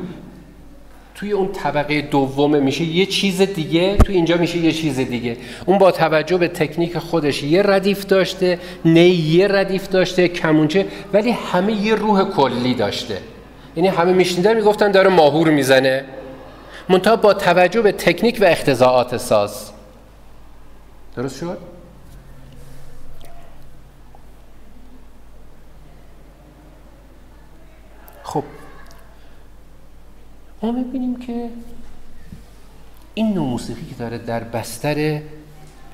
توی اون طبقه دوم میشه یه چیز دیگه، توی اینجا میشه یه چیز دیگه. اون با توجه به تکنیک خودش یه ردیف داشته، نی یه ردیف داشته، کمونچه، ولی همه یه روح کلی داشته. یعنی همه میشنیدن میگفتن داره ماهور میزنه، منتها با توجه به تکنیک و اقتضاعات ساز. درست شد؟ خب ما میبینیم که این نوع موسیقی که داره در بستر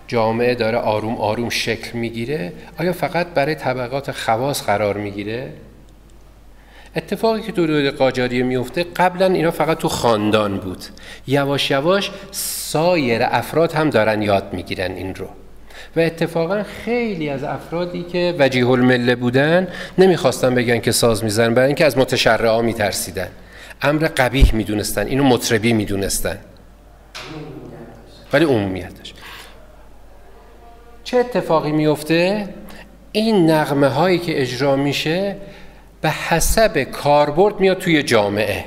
جامعه داره آروم آروم شکل میگیره، آیا فقط برای طبقات خواص قرار میگیره؟ اتفاقی که تو دوره قاجاریه میفته، قبلا اینا فقط تو خاندان بود، یواش یواش سایر افراد هم دارن یاد میگیرن این رو. و اتفاقا خیلی از افرادی که وجیه المله بودن نمیخواستن بگن که ساز میزنن، برای اینکه از متشرعا میترسیدن، امر قبیح میدونستن، اینو مطربی میدونستن، ولی عمومیت داشت. چه اتفاقی میفته؟ این نغمه هایی که اجرا میشه به حسب کاربرد میاد توی جامعه.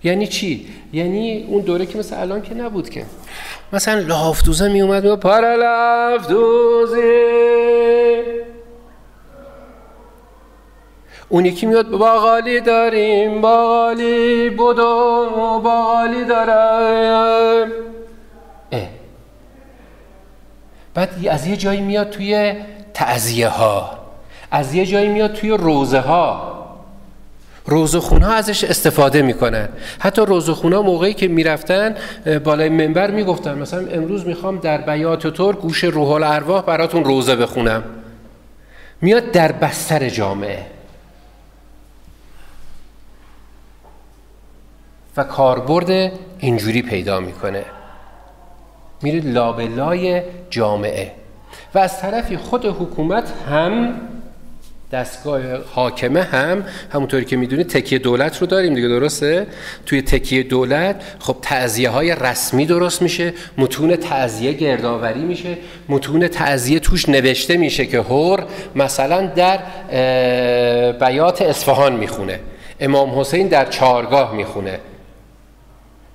یعنی چی؟ یعنی اون دوره که مثل الان که نبود که مثلا لافتوزه می اومد میگه پارا لافتوزه، اون یکی میاد باقالی داریم، باقالی بودو، باقالی دارم. بعد از یه جایی میاد توی تعزیه ها، از یه جایی میاد توی روزه ها، روزخون ها ازش استفاده میکنن. حتی روزخون ها موقعی که میرفتن بالای منبر میگفتن مثلا امروز میخوام در بیات ترک گوش روح الارواح براتون روزه بخونم. میاد در بستر جامعه و کاربرد اینجوری پیدا میکنه، میره لابلای جامعه. و از طرفی خود حکومت هم، دستگاه حاکمه هم، همونطوری که میدونید تکیه دولت رو داریم دیگه، درسته؟ توی تکیه دولت خب تعزیه های رسمی درست میشه، متون تعزیه گردآوری میشه، متون تعزیه توش نوشته میشه که هور مثلا در بیات اصفهان میخونه، امام حسین در چارگاه میخونه،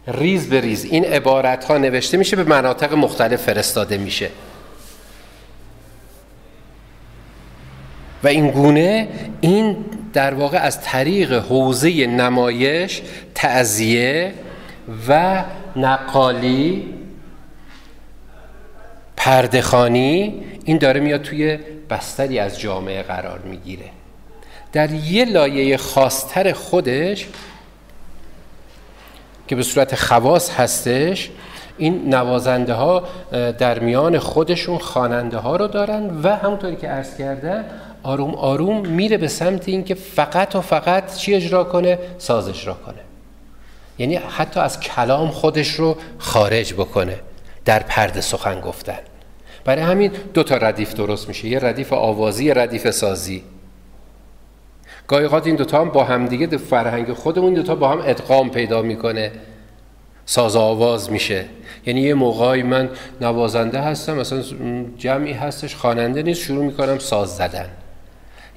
ریز به ریز این عبارت ها نوشته میشه، به مناطق مختلف فرستاده میشه. و این گونه این در واقع از طریق حوزه نمایش، تعزیه و نقالی، پرده‌خوانی، این داره میاد توی بستری از جامعه قرار میگیره. در یه لایه خاص‌تر خودش که به صورت خواص هستش، این نوازنده ها در میان خودشون خواننده ها رو دارن و همونطوری که عرض کردم آروم آروم میره به سمت این که فقط و فقط چی اجرا کنه؟ ساز اجرا کنه. یعنی حتی از کلام خودش رو خارج بکنه در پرده سخن گفتن. برای همین دو تا ردیف درست میشه، یه ردیف آوازی، یه ردیف سازی. گاهی اوقات این دوتا هم با هم دیگه، فرهنگ خودمون این دوتا با هم ادغام پیدا میکنه، ساز آواز میشه. یعنی یه موقعی من نوازنده هستم، مثلا جمعی هستش خواننده نیست، شروع میکنم ساز زدن،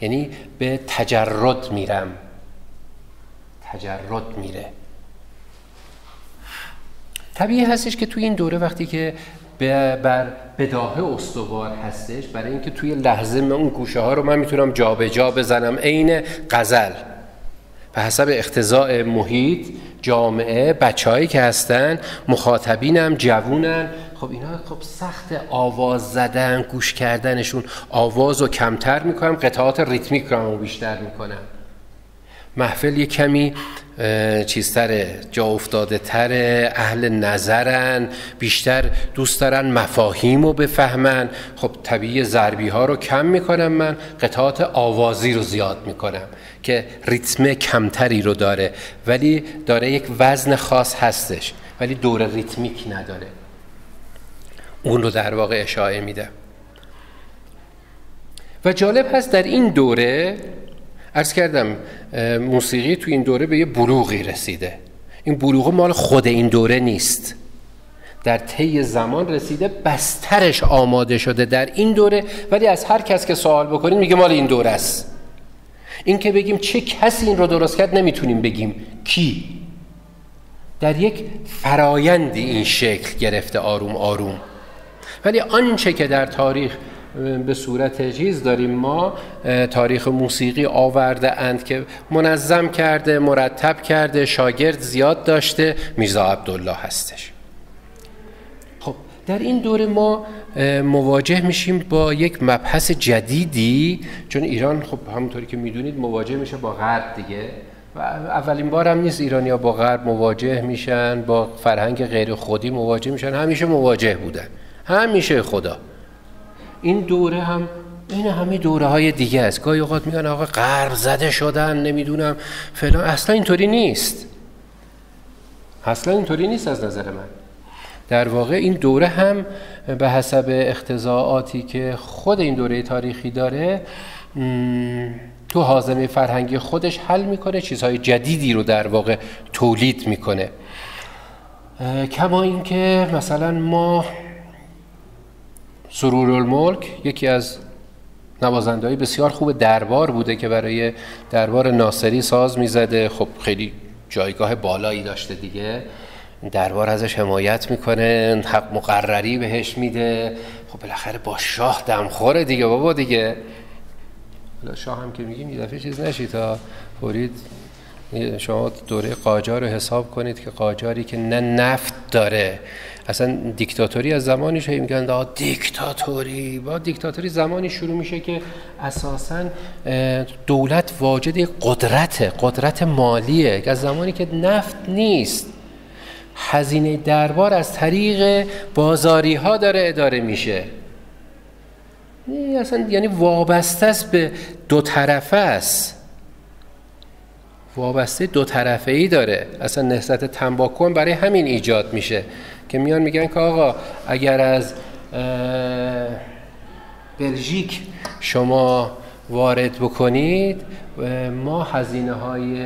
یعنی به تجرد میرم، تجرد میره. طبیعی هستش که توی این دوره وقتی که بر بداهه استوار هستش، برای اینکه توی لحظه من اون گوشه ها رو من میتونم جا به جا بزنم، عین غزل به حسب اقتضاء محیط، جامعه، بچه‌هایی که هستن، مخاطبینم جوونن، خب اینا خب سخت آواز زدن، گوش کردنشون، آواز رو کمتر میکنم، قطعات ریتمیک رو بیشتر میکنم. محفل یه کمی چیزتره، جا افتاده تره، اهل نظرن، بیشتر دوست دارن مفاهیم رو بفهمن. خب طبیعی ضربی ها رو کم میکنم، من قطعات آوازی رو زیاد میکنم که ریتم کمتری رو داره، ولی داره یک وزن خاص هستش، ولی دور ریتمیک نداره. اون رو در واقع اشاره میده. و جالب هست در این دوره، عرض کردم موسیقی تو این دوره به یه بلوغی رسیده. این بلوغ مال خود این دوره نیست، در طی زمان رسیده، بسترش آماده شده در این دوره، ولی از هر کس که سوال بکنیم میگه مال این دوره است. این که بگیم چه کسی این رو درست کرد نمیتونیم بگیم کی. در یک فرایندی این شکل گرفته آروم آروم. ولی آنچه که در تاریخ به صورت چیز داریم ما، تاریخ موسیقی آورده اند که منظم کرده، مرتب کرده، شاگرد زیاد داشته، میرزا عبدالله هستش. خب در این دوره ما مواجه میشیم با یک مبحث جدیدی، چون ایران خب همونطوری که میدونید مواجه میشه با غرب دیگه، و اولین بار هم نیست ایرانی‌ها با غرب مواجه میشن، با فرهنگ غیر خودی مواجه میشن، همیشه مواجه بودن، همیشه خدا. این دوره هم این همه دوره های دیگه است. گاهی اوقات میگن آقا غرب زده شدن، نمیدونم فلان، اصلا اینطوری نیست، اصلا اینطوری نیست از نظر من. در واقع این دوره هم به حسب اقتضاعاتی که خود این دوره تاریخی داره تو حازمه فرهنگی خودش حل میکنه، چیزهای جدیدی رو در واقع تولید میکنه. کما اینکه مثلا ما سرورالملک یکی از نوازنده‌های بسیار خوب دربار بوده که برای دربار ناصری ساز میزده، خب خیلی جایگاه بالایی داشته دیگه، دربار ازش حمایت میکنه، حق مقرری بهش میده، خب بالاخره با شاه دمخوره دیگه بابا دیگه. حالا شاه هم که میگیم یه دفعه چیز نشید تا فورید شما دوره قاجار رو حساب کنید که قاجاری که نه نفت داره، اصلا دیکتاتوری از زمانی شایی میگن دیکتاتوری، با دیکتاتوری زمانی شروع میشه که اساساً دولت واجد یک قدرت مالیه، از زمانی که نفت نیست، هزینه دربار از طریق بازاری ها داره اداره میشه. اصلا یعنی وابسته است به دو طرفه است، وابسته دو طرفه ای داره. اصلا نهضت تنباکو هم برای همین ایجاد میشه که میان میگن که آقا اگر از بلژیک شما وارد بکنید ما هزینه های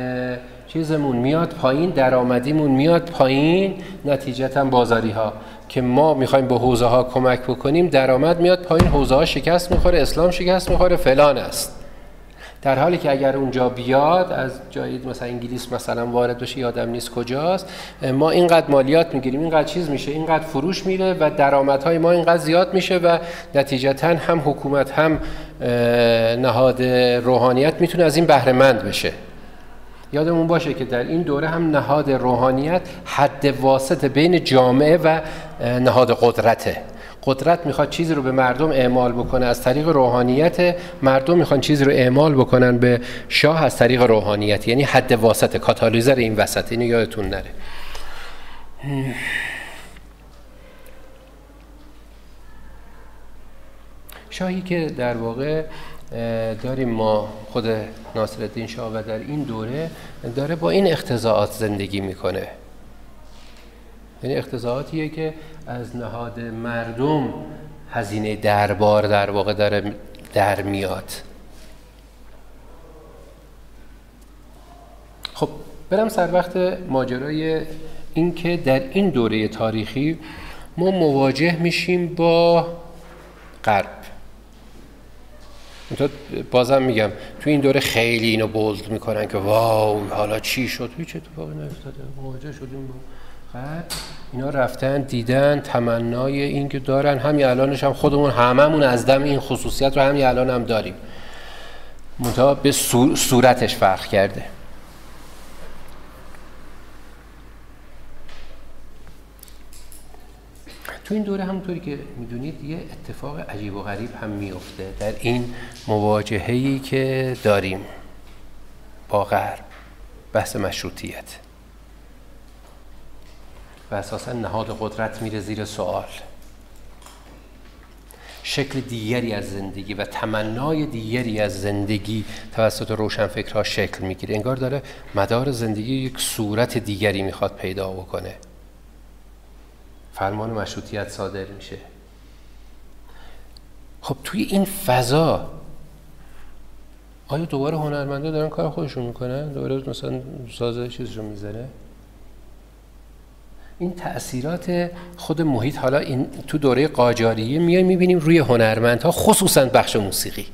چیزمون میاد پایین، درآمدیمون میاد پایین، نتیجتا بازاری ها که ما میخوایم به حوزه ها کمک بکنیم درآمد میاد پایین، حوزه ها شکست میخوره، اسلام شکست میخوره، فلان است. در حالی که اگر اونجا بیاد از جایی مثلا انگلیس مثلا وارد بشه، یادم نیست کجاست، ما اینقدر مالیات میگیریم، اینقدر چیز میشه، اینقدر فروش میره و درآمدهای ما اینقدر زیاد میشه و نتیجتا هم حکومت هم نهاد روحانیت میتونه از این بهره مند بشه. یادمون باشه که در این دوره هم نهاد روحانیت حد واسط بین جامعه و نهاد قدرته. قدرت میخواد چیزی رو به مردم اعمال بکنه از طریق روحانیت، مردم میخوان چیزی رو اعمال بکنن به شاه از طریق روحانیت، یعنی حد واسط، کاتالیزر این وسط. اینو یادتون نره. شاهی که در واقع داریم ما، خود ناصرالدین شاه و در این دوره داره با این اقتضاعات زندگی میکنه، یعنی اقتضاعاتیه که از نهاد مردم هزینه دربار در واقع داره در میاد. خب برم سر وقت ماجرای این که در این دوره تاریخی ما مواجه میشیم با غرب. بازم میگم تو این دوره خیلی اینو بولد میکنن که واو حالا چی شد، هیچ اتفاقی نیفتاده، مواجه شدیم با غرب. اینا رفتن دیدن تمنای این که دارن، همین الانش هم خودمون هممون از دم این خصوصیت رو همین الان هم داریم، منتها به صورتش فرق کرده. تو این دوره همونطوری که میدونید یه اتفاق عجیب و غریب هم میفته در این مواجهه‌ای که داریم با غرب، بحث مشروطیت و اساساً نهاد قدرت میره زیر سوال. شکل دیگری از زندگی و تمنای دیگری از زندگی توسط روشنفکرها شکل میگیره. انگار داره مدار زندگی یک صورت دیگری میخواد پیدا بکنه. فرمان مشروطیت صادر میشه. خب توی این فضا آیا دوباره هنرمندا دارن کار خودشون میکنن؟ دوباره مثلا ساز چیزشون میزنه؟ این تأثیرات خود محیط، حالا این تو دوره قاجاریه میایم میبینیم روی هنرمندها، خصوصا بخش موسیقی.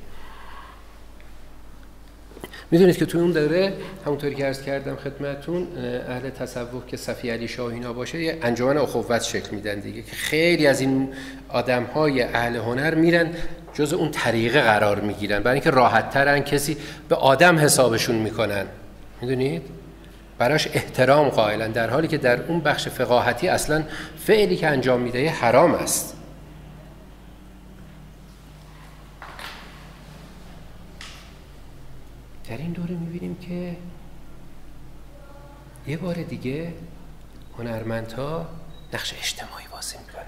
میدونید که تو اون دوره همونطوری که عرض کردم خدمتون، اهل تصوف که صفی علی شاه اینا باشه یه انجمن اخوت شکل میدن دیگه، که خیلی از این آدم‌های اهل هنر میرن جز اون طریقه قرار میگیرن، برای اینکه راحت ترن، کسی به آدم حسابشون میکنن، میدونید، براش احترام قائلن، در حالی که در اون بخش فقاهتی اصلا فعلی که انجام میده حرام است. در این دوره میبینیم که یه بار دیگه هنرمندها نقش اجتماعی بازی میکنن.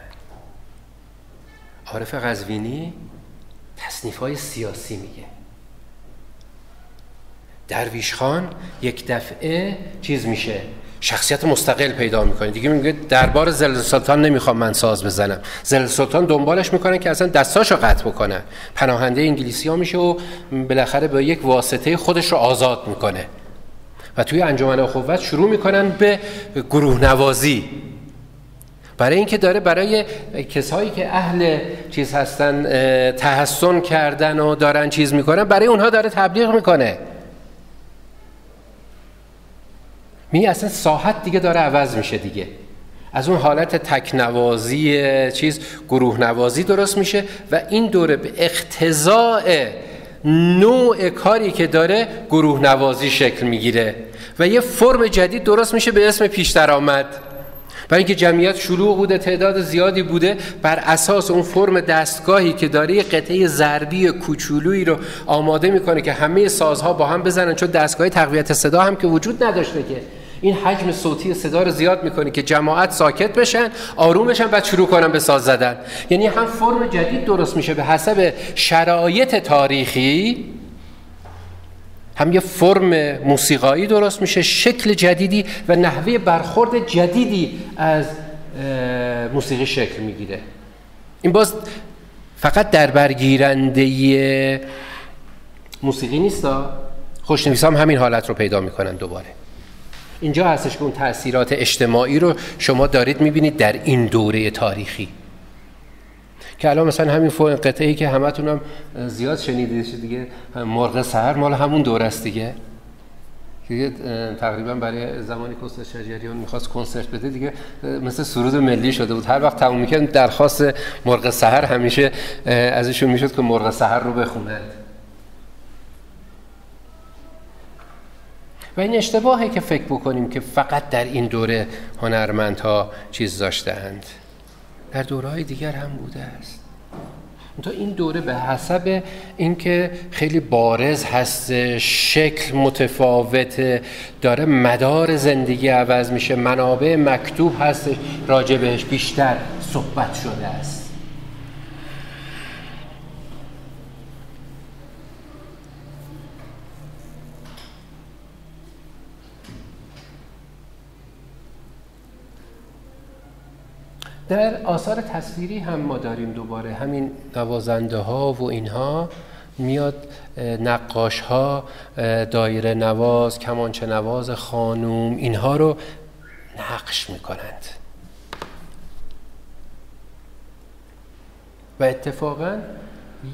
عارف قزوینی تصنیف‌های سیاسی میگه. درویش خان یک دفعه چیز میشه، شخصیت مستقل پیدا میکنه دیگه، میگه دربار زلزله سلطان نمیخوام من ساز بزنم. زلزله سلطان دنبالش میکنن که اصلا دستاشو قطع بکنن. پناهنده انگلیسی ها میشه و بالاخره به یک واسطه خودش رو آزاد میکنه و توی انجمن اخوت شروع میکنن به گروه نوازی، برای اینکه داره برای کسایی که اهل چیز هستن تحسن کردن و دارن چیز میکنن، برای اونها داره تبلیغ میکنه. اصلا ساحت دیگه داره عوض میشه دیگه، از اون حالت تکنوازی چیز گروه نوازی درست میشه و این دوره به اقتضاء نوع کاری که داره گروه نوازی شکل میگیره و یه فرم جدید درست میشه به اسم پیش درآمد. برای اینکه جمعیت شلوغ بوده، تعداد زیادی بوده، بر اساس اون فرم دستگاهی که داره یه قطعه ضربی کوچولویی رو آماده میکنه که همه سازها با هم بزنن، چون دستگاه تقویت صدا هم که وجود نداشته که این حجم صوتی صدا رو زیاد میکنه که جماعت ساکت بشن، آروم بشن، بعد شروع کنن به ساز زدن. یعنی هم فرم جدید درست میشه به حسب شرایط تاریخی، هم یه فرم موسیقایی درست میشه، شکل جدیدی و نحوه برخورد جدیدی از موسیقی شکل میگیره. این باز فقط در برگیرنده موسیقی نیستا، خوشنویسا هم همین حالت رو پیدا میکنن دوباره. اینجا هستش که اون تأثیرات اجتماعی رو شما دارید میبینید در این دوره تاریخی، که الان مثلا همین قطعه‌ای که همتون هم زیاد شنیدید دیگه، مرغ سحر مال همون دوره است دیگه، که تقریبا برای زمانی که استاد شجریان می‌خواست کنسرت بده دیگه مثل سرود ملی شده بود. هر وقت تموم می‌کرد درخواست مرغ سحر همیشه ازشون میشد که مرغ سحر رو بخونند. و این اشتباهه که فکر بکنیم که فقط در این دوره هنرمندها چیز داشته‌اند، در دوره‌های دیگر هم بوده است. تا این دوره به حسب اینکه خیلی بارز هست، شکل متفاوته، داره مدار زندگی عوض میشه، منابع مکتوب هست راجع بهش بیشتر صحبت شده است. در آثار تصویری هم ما داریم دوباره همین نوازنده ها و اینها میاد نقاش ها، دایره نواز، کمانچه نواز خانوم، اینها رو نقش میکنند. و اتفاقا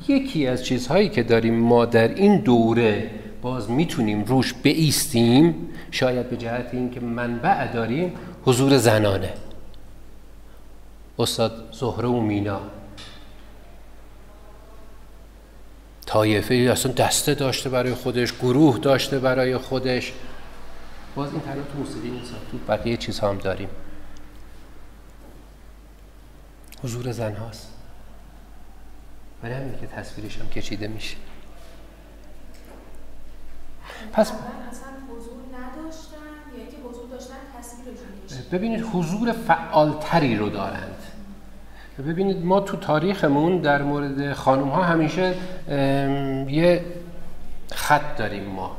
یکی از چیزهایی که داریم ما در این دوره باز میتونیم روش بایستیم، شاید به جهت این که منبع داریم، حضور زنانه. استاد زهره و مینا طایفه اصلا دسته داشته برای خودش، گروه داشته برای خودش. باز این تنها تو موسیقی نیست، تو بقیه چیزها هم داریم. حضور زن هاست، برای همین که تصویرش هم کشیده میشه. پس اصلا حضور نداشتن یا که حضور داشتن تصویرشون کشیده. ببینید حضور فعالتری رو دارند. ببینید ما تو تاریخمون در مورد خانوم ها همیشه یه خط داریم، ما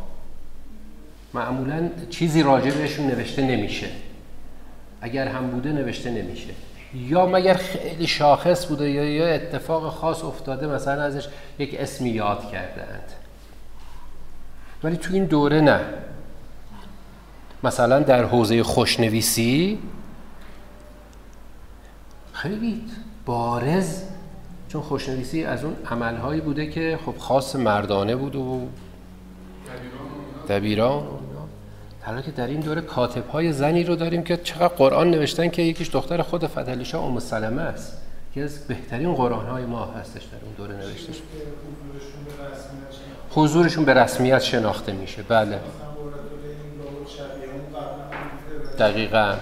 معمولا چیزی راجع بهشون نوشته نمیشه، اگر هم بوده نوشته نمیشه، یا مگر خیلی شاخص بوده یا اتفاق خاص افتاده مثلا ازش یک اسمی یاد کردند. ولی تو این دوره نه. مثلا در حوزه خوشنویسی خیلی بارز، چون خوشنویسی از اون عملهایی بوده که خب خاص مردانه بود و دبیران، حالا که در این دوره کاتب‌های زنی رو داریم که چقدر قرآن نوشتن که یکیش دختر خود فتحعلی شاه ام سلمه است که از بهترین قرآن‌های ما هستش در اون دوره نوشته شده. حضورشون به رسمیت شناخته میشه. بله دقیقاً.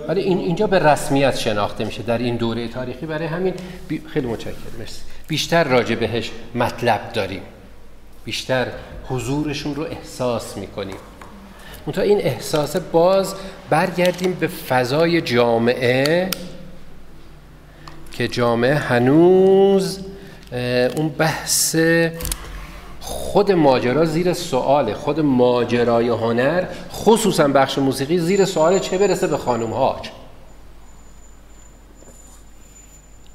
ولی اینجا به رسمیت شناخته میشه در این دوره تاریخی. برای همین خیلی متشکرم، مرسی. بیشتر راجع بهش مطلب داریم، بیشتر حضورشون رو احساس میکنیم. منتها این احساس باز برگردیم به فضای جامعه که جامعه هنوز اون بحث خود ماجرا زیر سؤاله، خود ماجرای هنر خصوصا بخش موسیقی زیر سؤال، چه برسه به خانم هاش.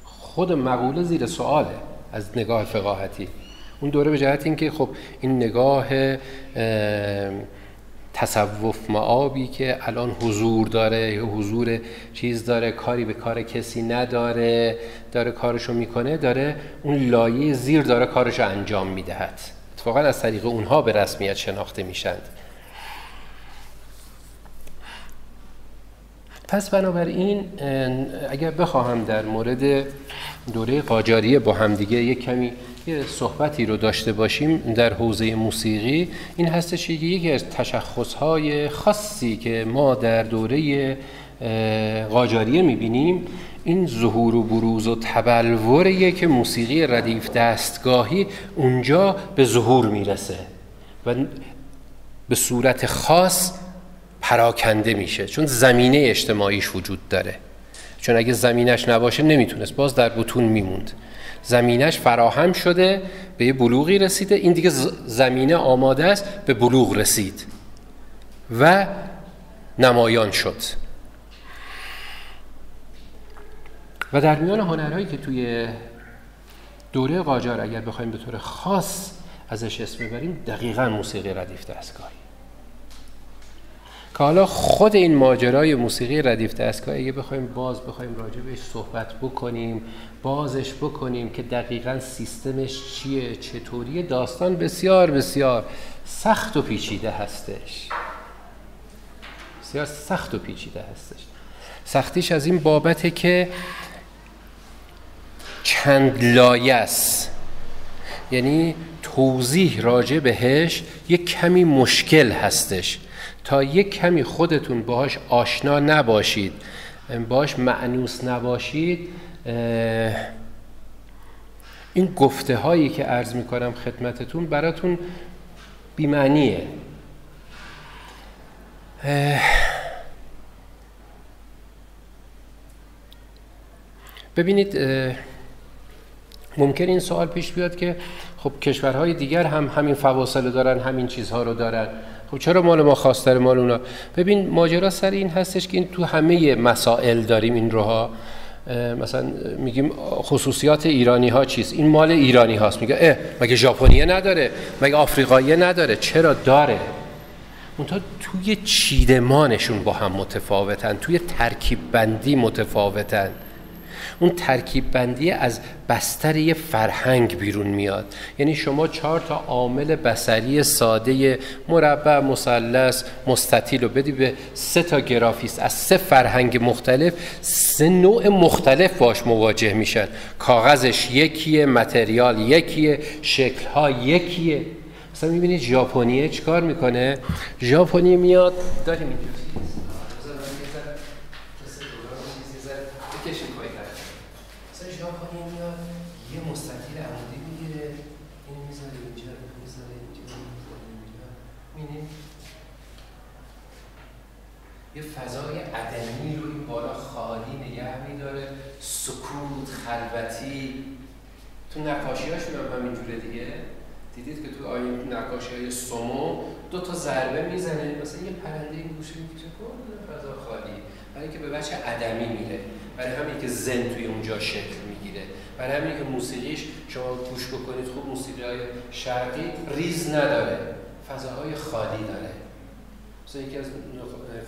خود مقوله زیر سؤاله از نگاه فقاهتی. اون دوره به جهت این که خب این نگاه تصوف معابی که الان حضور داره یا حضور چیز داره، کاری به کار کسی نداره، داره کارشو میکنه، داره اون لایه زیر داره کارشو انجام میدهد. اتفاقا از طریق اونها به رسمیت شناخته میشند. پس بنابراین اگر بخواهم در مورد دوره قاجاریه با هم دیگه یک کمی یه صحبتی رو داشته باشیم در حوزه موسیقی، این هستش که یکی از تشخصهای خاصی که ما در دوره قاجاریه میبینیم این ظهور و بروز و تبلوریه که موسیقی ردیف دستگاهی اونجا به ظهور میرسه و به صورت خاص پراکنده میشه، چون زمینه اجتماعیش وجود داره. چون اگه زمینش نباشه نمیتونست، باز در بطون میموند. زمینش فراهم شده، به یه بلوغی رسیده، این دیگه زمینه آماده است، به بلوغ رسید و نمایان شد. و در میان هنرهایی که توی دوره قاجار اگر بخوایم به طور خاص ازش اسم ببریم، دقیقاً موسیقی ردیف دستگاهی. که حالا خود این ماجرای موسیقی ردیف دستگاهی اگه بخوایم راجع بهش صحبت بکنیم، بازش بکنیم که دقیقاً سیستمش چیه، چطوریه، داستان بسیار بسیار سخت و پیچیده هستش. بسیار سخت و پیچیده هستش. سختیش از این بابته که چند لایه است، یعنی توضیح راجع بهش یک کمی مشکل هستش. تا یک کمی خودتون باهاش آشنا نباشید، باهاش مأنوس نباشید، این گفته هایی که عرض می کنم خدمتتون براتون بی‌معنیه. ببینید ممکن این سوال پیش بیاد که خب کشورهای دیگر هم همین فواصل دارن، همین چیزها رو دارن، خب چرا مال ما خاص‌تره مال اونا؟ ببین ماجرا سر این هستش که این تو همه مسائل داریم این روها. مثلا میگیم خصوصیات ایرانی ها چیست، این مال ایرانی هاست، میگه مگه ژاپنیه نداره، مگه آفریقاییه نداره؟ چرا داره؟ اونتا توی چیدمانشون با هم متفاوتن، توی ترکیب بندی متفاوتن. اون ترکیب بندی از بستر یه فرهنگ بیرون میاد. یعنی شما 4 تا عامل بصری ساده مربع، مثلث، مستطیل رو بدی به 3 تا گرافیست از 3 فرهنگ مختلف، 3 نوع مختلف باش مواجه میشن. کاغذش یکیه، متریال یکیه، شکل‌ها یکیه. مثلا میبینید ژاپنیه چیکار میکنه؟ ژاپنی میاد داریم اینجا ژاپنی میاد یه مستطیل عمودی میگیره، اینو میذاره اینجا، اینو میذاره اینجا، میبینید یه فضای عدمی رو این بالا خالی نگه میداره، سکوت، خلوتی. تو نقاشی‌هاشون هم همینجوره دیگه. دیدید که تو آیین نقاشی‌های سومو 2 تا ضربه میزنه، مثلا یه پرنده این گوشه میکشه کل فضا خالی، برای اینکه به وجه عدمی میره، برای همین که زن توی اونجا شکل میگیره، برای همین که موسیقیش شما گوش بکنید خوب موسیقی‌های شرقی ریز نداره، فضاهای خالی داره. مثلا یکی از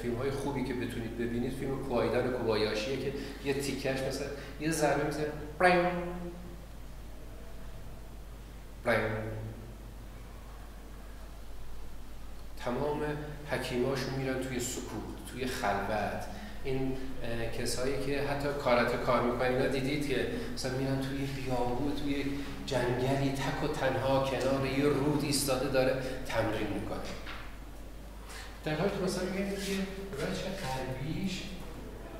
فیلم‌های خوبی که بتونید ببینید فیلم کوایدان کوبایاشیه که یه تیکش مثلا یه ضربه میزنه برنگ برنگ. تمام حکیماشون میرن توی سکوت، توی خلوت. این کسایی که حتی کاراته کار میکنن اینا دیدید که مثلا میرن توی بیابون، توی جنگلی تک و تنها کنار یه رود ایستاده داره تمرین میکنه. در حالی که مثلا میگن که بچه غربیش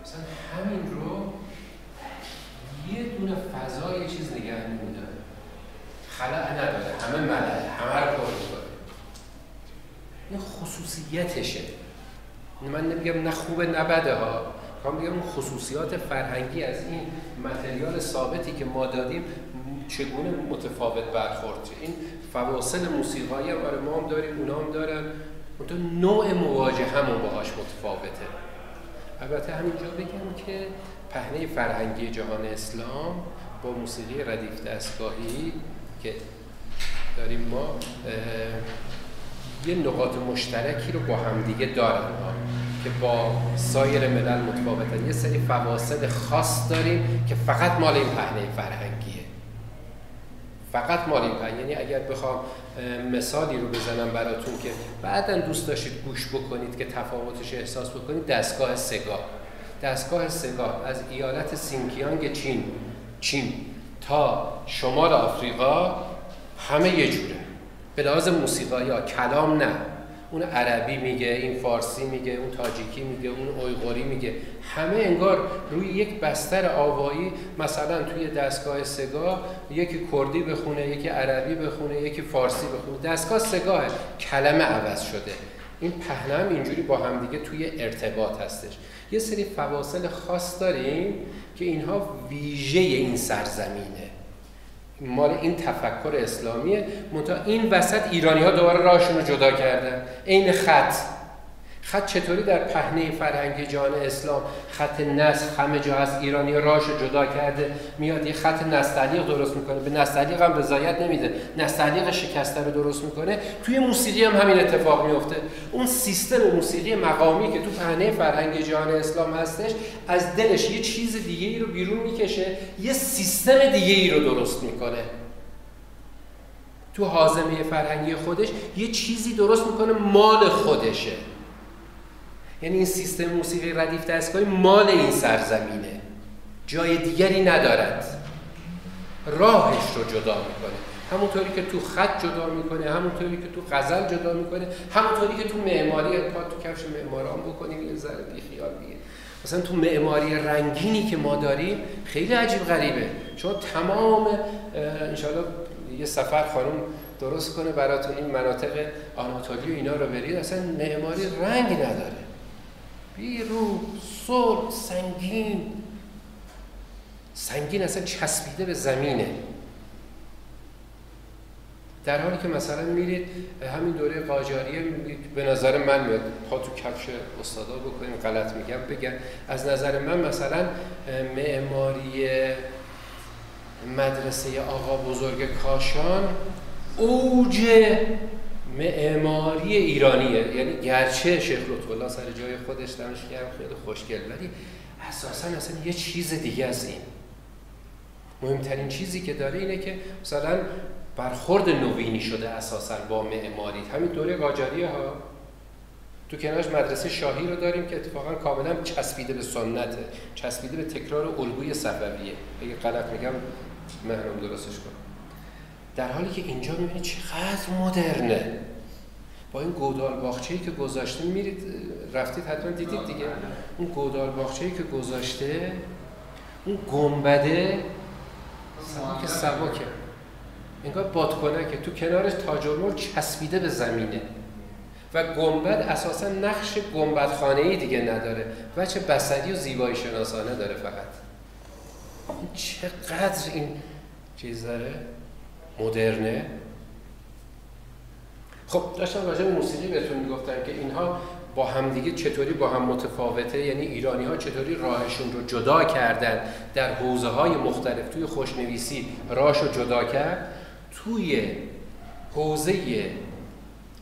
مثلا همین رو یه دونه فضا یه چیز نگه نمیداره، خلأ نداره، همه ملأ، همه رو کار میکنه. این خصوصیتشه. من نمیگم نه خوبه نه بده ها، میخوام بگم اون خصوصیات فرهنگی از این متریال ثابتی که ما دادیم چگونه متفاوت برخورد. این فواصل موسیقایی هم برای ما هم داریم، اونا هم دارن، اون نوع مواجه همون باهاش متفاوته. البته همینجا بگم که پهنه فرهنگی جهان اسلام با موسیقی ردیف دستگاهی که داریم ما یه نقاط مشترکی رو با همدیگه دارن که با سایر ملل متفاوتن. یه سری فواصل خاص داریم که فقط مال این پهنه فرهنگیه، فقط مال این پهنه. یعنی اگر بخوام مثالی رو بزنم براتون که بعداً دوست داشتید گوش بکنید که تفاوتش احساس بکنید، دستگاه سگا. دستگاه سگا از ایالت سینکیانگ چین تا شمال آفریقا همه یه جوره به لحاظ موسیقایی ها، کلام نه. اون عربی میگه، این فارسی میگه، اون تاجیکی میگه، اون اویغوری میگه، همه انگار روی یک بستر آوایی. مثلا توی دستگاه سگا یکی کردی بخونه، یکی عربی بخونه، یکی فارسی بخونه. دستگاه سگاه کلمه عوض شده. این پهنه هم اینجوری با همدیگه توی ارتباط هستش. یه سری فواصل خاص داریم که اینها ویژه این سرزمینه، مال این تفکر اسلامیه. منتها این وسط ایرانی ها دوباره راهشون رو جدا کردن. این خط چطوری در پهنه فرهنگ جهان اسلام خط نسخ همه جا از ایرانی ها راهش رو جدا کرده، میاد یه خط نستعلیق درست میکنه، به نستعلیق هم رضایت نمیده، نستعلیق شکسته رو درست میکنه. توی موسیقی هم همین اتفاق میفته. اون سیستم موسیقی مقامی که تو پهنه فرهنگ جهان اسلام هستش از دلش یه چیز دیگه ای رو بیرون میکشه، یه سیستم دیگه ای رو درست میکنه. تو حازمه فرهنگی خودش یه چیزی درست میکنه مال خودشه. یعنی این سیستم موسیقی ردیف دستگاهی مال این سرزمینه، جای دیگری ندارد. راهش رو جدا میکنه، همونطوری که تو خط جدا میکنه، همونطوری که تو غزل جدا میکنه، همونطوری که تو معماری پا تو کفش معماران بکنیم یه ذره بیخیال دیگه. مثلا تو معماری رنگینی که ما داریم خیلی عجیب غریبه. شما تمام انشاءالله یه سفر خانم درست کنه براتون این مناطق آناتولی و اینا رو برید، اصلا معماری رنگ نداره، بیرو سرخ سنگین اصلا چسبیده به زمینه. در حالی که مثلا میرید همین دوره قاجاریه به نظر من میاد، پا تو کفش استادا بکنیم، غلط میگم بگم، از نظر من مثلا معماری مدرسه آقا بزرگ کاشان اوج معماری ایرانیه. یعنی گرچه شیخ لطف‌الله سر جای خودش دمشق خیلی خوشگل، ولی اساساً اصلا یه چیز دیگه از این. مهمترین چیزی که داره اینه که مثلا برخورد نوینی شده اساساً با معماری. همین دوره قاجاریه ها، تو کنارش مدرسه شاهی رو داریم که اتفاقاً کاملاً چسبیده به سنته، چسبیده به تکرار الگوی صفویه. اگه غلط میگم محرم درستش کنم. در حالی که اینجا میبینید چقدر مدرنه، با این گودال باغچه‌ای که گذاشته، میرید رفتید حتما دیدید دیگه، اون گودال باغچه‌ای که گذاشته، اون گنبده سبکه انگار بادکنکه، تو کنارش تاج الملک چسبیده به زمینه و گنبد اساسا نقش گنبدخانه‌ای دیگه نداره، وجه بصری و زیبایی شناسانه داره فقط. چقدر این چیز داره مدرنه. خب داشتم راجع به موسیقی بهتون میگفتم که اینها با همدیگه چطوری با هم متفاوته، یعنی ایرانی‌ها چطوری راهشون رو جدا کردن در حوزه‌های مختلف. توی خوشنویسی راهشو جدا کرد، توی حوزه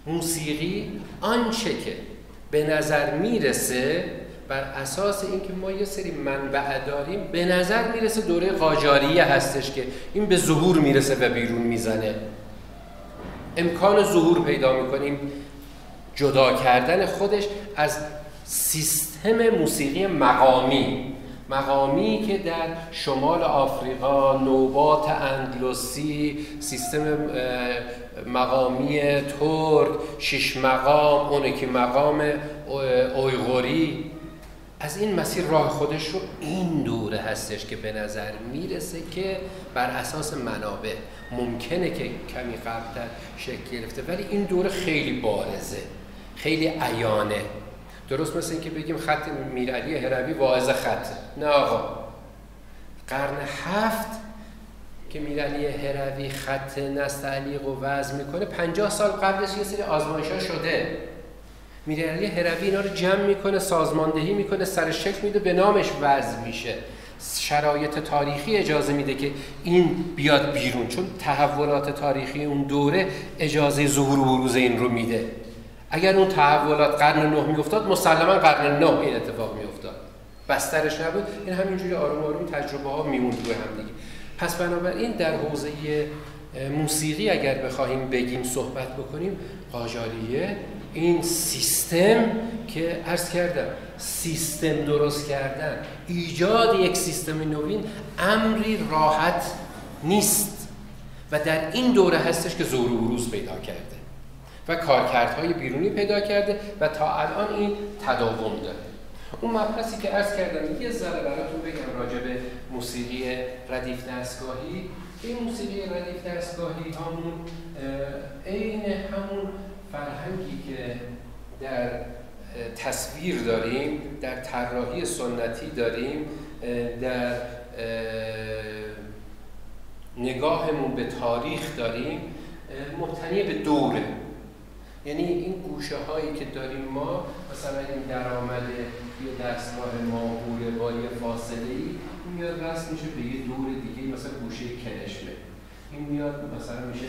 موسیقی آنچه که به نظر میرسه بر اساس اینکه ما یه سری منبع داریم، به نظر میرسه دوره قاجاریه هستش که این به ظهور میرسه و بیرون میزنه. امکان ظهور پیدا میکنیم، جدا کردن خودش از سیستم موسیقی مقامی که در شمال آفریقا، نوبات اندلسی، سیستم مقامی ترک، 6 مقام، اونکی مقام اویغوری، از این مسیر راه خودش رو این دوره هستش که به نظر میرسه که بر اساس منابع ممکنه که کمی قبل‌تر شکل گرفته، ولی این دوره خیلی بارزه، خیلی عیانه. درست مثل این که بگیم خط میرعلی هروی واعظ خطه. نه آقا، قرن 7 که میرعلی هروی خط نستعلیق و وضع میکنه، 50 سال قبلش یه سری آزمایش‌ها شده. میرعلی هروی اینا رو جمع میکنه، سازماندهی میکنه، سر شکل میده، به نامش وضع میشه. شرایط تاریخی اجازه میده که این بیاد بیرون، چون تحولات تاریخی اون دوره اجازه ظهور و بروز این رو میده. اگر اون تحولات قرن 9 میافتاد، مسلما قرن 9 این اتفاق میافتاد. بسترش نبود، این همینجوری آروم آروم تجربه ها میموند روی هم دیگه. پس بنابراین در حوزه موسیقی اگر بخوایم بگیم، صحبت بکنیم، قاجاریه این سیستم که عرض کردم، سیستم درست کردن، ایجاد یک سیستم نوین امری راحت نیست و در این دوره هستش که ظهور و بروز پیدا کرده و کارکردهای بیرونی پیدا کرده و تا الان این تداوم داره. اون مبحثی که عرض کردم یه ذره براتون بگم راجع به موسیقی ردیف دستگاهی. این موسیقی ردیف دستگاهی همون عین همون فرهنگی که در تصویر داریم، در طراحی سنتی داریم، در نگاهمون به تاریخ داریم، مبتنی به دوره. یعنی این گوشه هایی که داریم ما، مثلا این درآمد یه دستگاه ماهوره با یه فاصله ای میاد وصل میشه به یه دور دیگه، مثلا گوشه کلشمه، این میاد مثلا میشه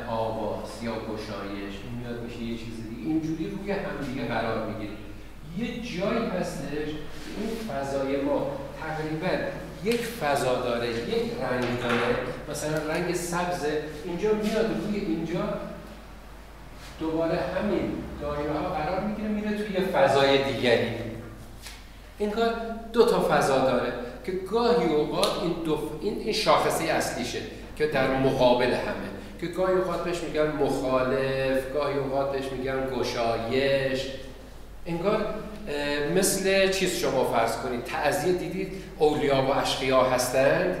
آواز یا گشایش، این میاد میشه یه چیز دیگه، اینجوری روی همدیگه قرار میگیره. یه جایی هستش این فضای ما تقریبا یک فضا داره، یک رنگ داره، مثلا رنگ سبز اینجا میاد روی اینجا، دوباره همین دایره ها قرار میگیره، میره توی یه فضای دیگری. این کار دو تا فضا داره که گاهی اوقات این شاخصه اصلیشه که در مقابل همه، که گاهی اوقات بهش میگن مخالف، گاهی اوقات بهش میگن گشایش. انگار مثل چیز، شما فرض کنید تعزیه دیدید اولیا و اشقیا هستند،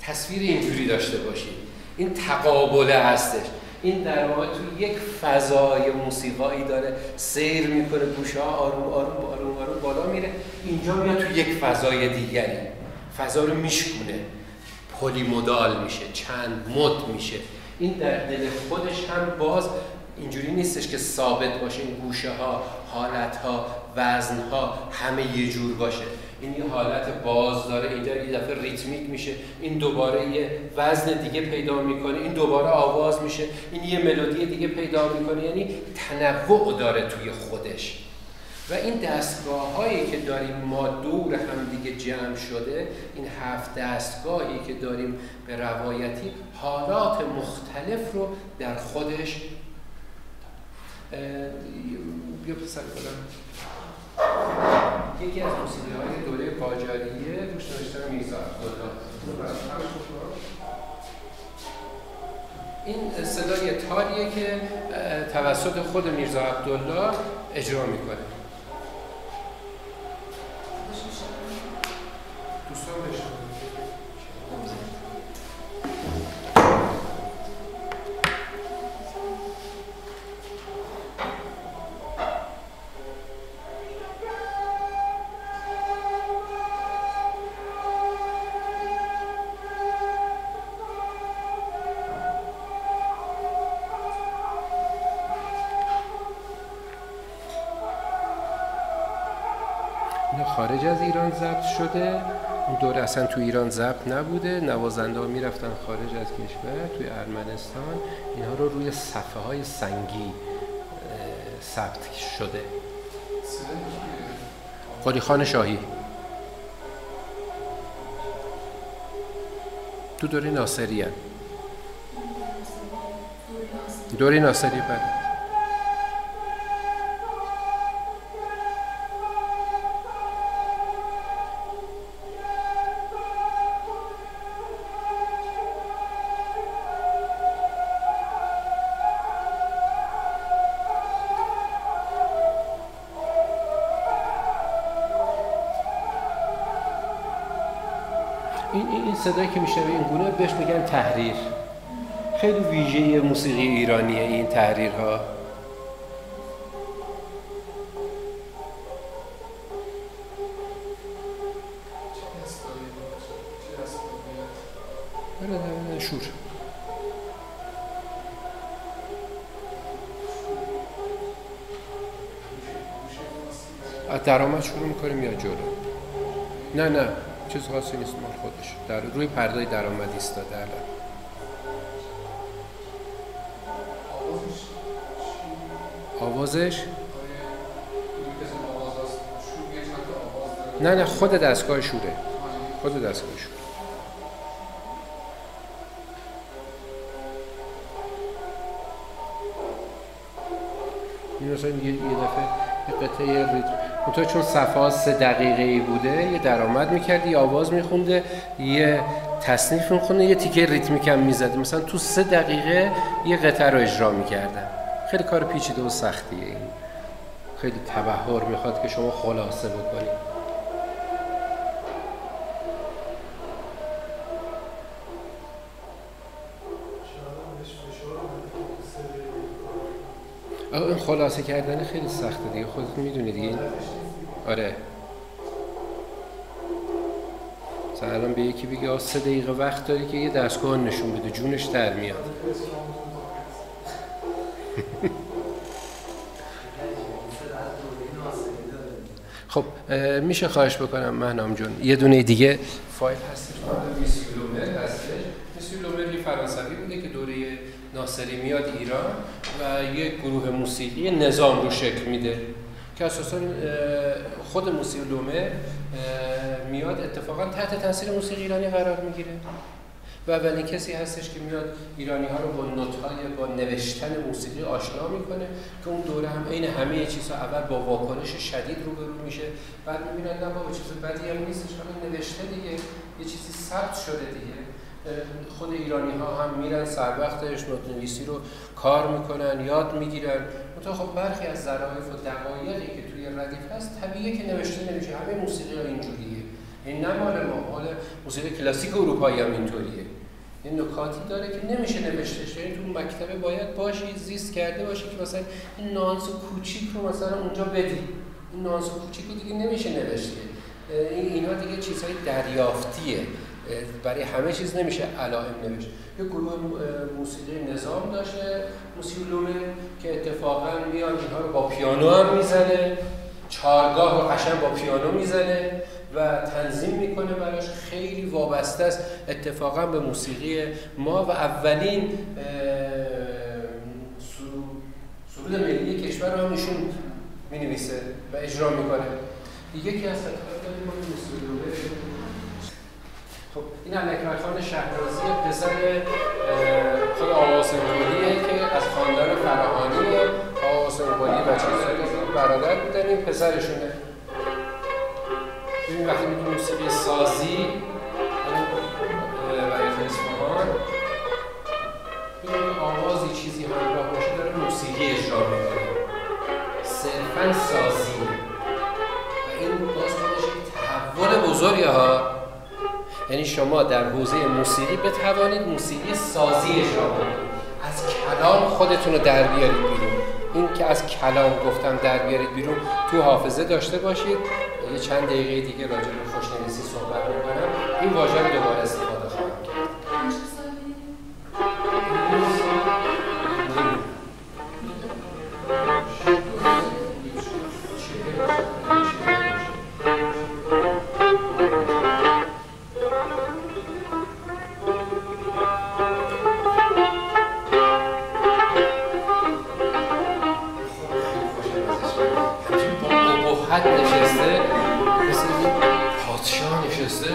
تصویر اینجوری داشته باشید، این تقابله هستش. این در واقع توی یک فضای موسیقایی داره سیر میکنه، گوشه ها آروم آروم آروم آروم بالا میره، اینجا میاد توی یک فضای دیگری، فضا رو میشکونه، پلیمودال میشه، چند مد میشه. این در دل خودش هم باز اینجوری نیستش که ثابت باشه، این گوشه ها، حالت ها، وزن ها همه یه جور باشه. این یه حالت باز داره، اینجا یه دفعه ریتمیک میشه، این دوباره یه وزن دیگه پیدا میکنه، این دوباره آواز میشه، این یه ملودی دیگه پیدا میکنه. یعنی تنوع داره توی خودش. و این دستگاه هایی که داریم ما دور هم دیگه جمع شده، این 7 دستگاهی که داریم به روایتی حالات مختلف رو در خودش بیا پسر کنم. یکی از موسیقی های دوره قاجاریه روش نوشتن میرزا عبدالله. این صدای تاریه که توسط خود میرزا عبدالله اجرا میکنه. دوستان بشنوید. خارج از ایران ضبط شده. اون دوره اصلا تو ایران ضبط نبوده، نوازنده ها میرفتن خارج از کشور، توی ارمنستان اینها رو روی صفحه های سنگی ثبت شده. قلی خان شاهی تو دوره ناصری هست. دوره ناصری بله. این صدایی که میشنوی این گونه بهش میگن تحریر. خیلی ویژه موسیقی ایرانیه این تحریرها. شور از درآمد شروع میکنیم یا جلو؟ نه چیز خاصی نیست، مال خودش در روی پردای درآمد ایستاده. الان آوازش نه خود دستگاه شوره، خود دستگاه شور. این مثلا یه دفعه یه قطعه ریتم تو چون صفحه 3 دقیقه‌ای بوده، یه درآمد می‌کردی، یه آواز می‌خونده، یه تصنیف می‌خونده، یه تیکه ریتمیک هم می‌زد. مثلا تو 3 دقیقه یه قطعه رو اجرا می‌کردن. خیلی کار پیچیده و سختیه این. خیلی تبحر می‌خواد که شما خلاصه بکنید. این خلاصه کردن خیلی سخته دیگه، خودت میدونی دیگه. آره مثلا الان به یکی بگی 3 دقیقه وقت داری که یه دستگاه نشون بده، جونش در میاد. خب میشه خواهش بکنم مهنام جون یه دونه دیگه فایل هستش، میسیو لومر هستش. میسیو لومر یه فرانسوی بوده که دوره ناصری میاد ایران و یک گروه موسیقی نظام رو شکل میده که اساساً خود موسیقی لومر میاد اتفاقاً تحت تاثیر موسیقی ایرانی قرار میگیره و اولین کسی هستش که میاد ایرانی ها رو با نوت‌های با نوشتن موسیقی آشنا میکنه که اون دوره هم عین همه چیزها اول با واکنش شدید روبرو میشه، بعد میبینن نه بابا چیز بدی هم نیستش، همین نوشته دیگه، یه چیزی ثبت شده دیگه. خود ایرانی ها هم میرن سر وقتش نوت‌نویسی رو کار میکنن، یاد میگیرن. منتها خب برخی از ظرافت و دقایقی که توی ردیف هست طبیعیه که نوشته نمیشه. همه موسیقی ها اینجوریه، این نه مال ما، مال موسیقی کلاسیک اروپایی هم اینطوریه. این نکاتی داره که نمیشه نوشتش، یعنی تو مکتبه باید باشی، زیست کرده باشی که مثلا این نانس کوچیک رو مثلا اونجا بدی، این نانس کوچیک رو دیگه نمیشه نوشته. اینا دیگه چیزهای دریافتیه، برای همه چیز نمیشه علائم نوشت. یه گروه موسیقی نظام داشته موسیولومه که اتفاقا میاد اینها رو با پیانو هم میزنه، چهارگاه رو قشنگ با پیانو میزنه و تنظیم میکنه براش. خیلی وابسته است اتفاقا به موسیقی ما و اولین سرود ملی کشور رو هم ایشون مینویسه و اجرا میکنه. یکی از ستاره ما موسیولومه. خب این علکبر خان شهرازی پسر خود آقا حسین قلیه که از خاندان فراهانی آقا حسین قلی و چیزایی برادر بودن، این پسرشونه. ببین وقتی میگیم موسیقی سازی ولایت اصفهان، ببین آوازی چیزی همراه باشه داره موسیقی اجرا میکنه، صرفاً سازی. و این باز خودش یک تحول بزرگی ها. یعنی شما در حوزه موسیقی بتوانید موسیقی سازی اجرا کنید، از کلام خودتون رو در بیارید بیرون. این که از کلام گفتم در بیارید بیرون تو حافظه داشته باشید. یه چند دقیقه دیگه راجع به خوشنویسی صحبت می‌کنم. این واژه رو دوباره استفاده خواهم کرد. نشسته مثل این پادشاه نشسته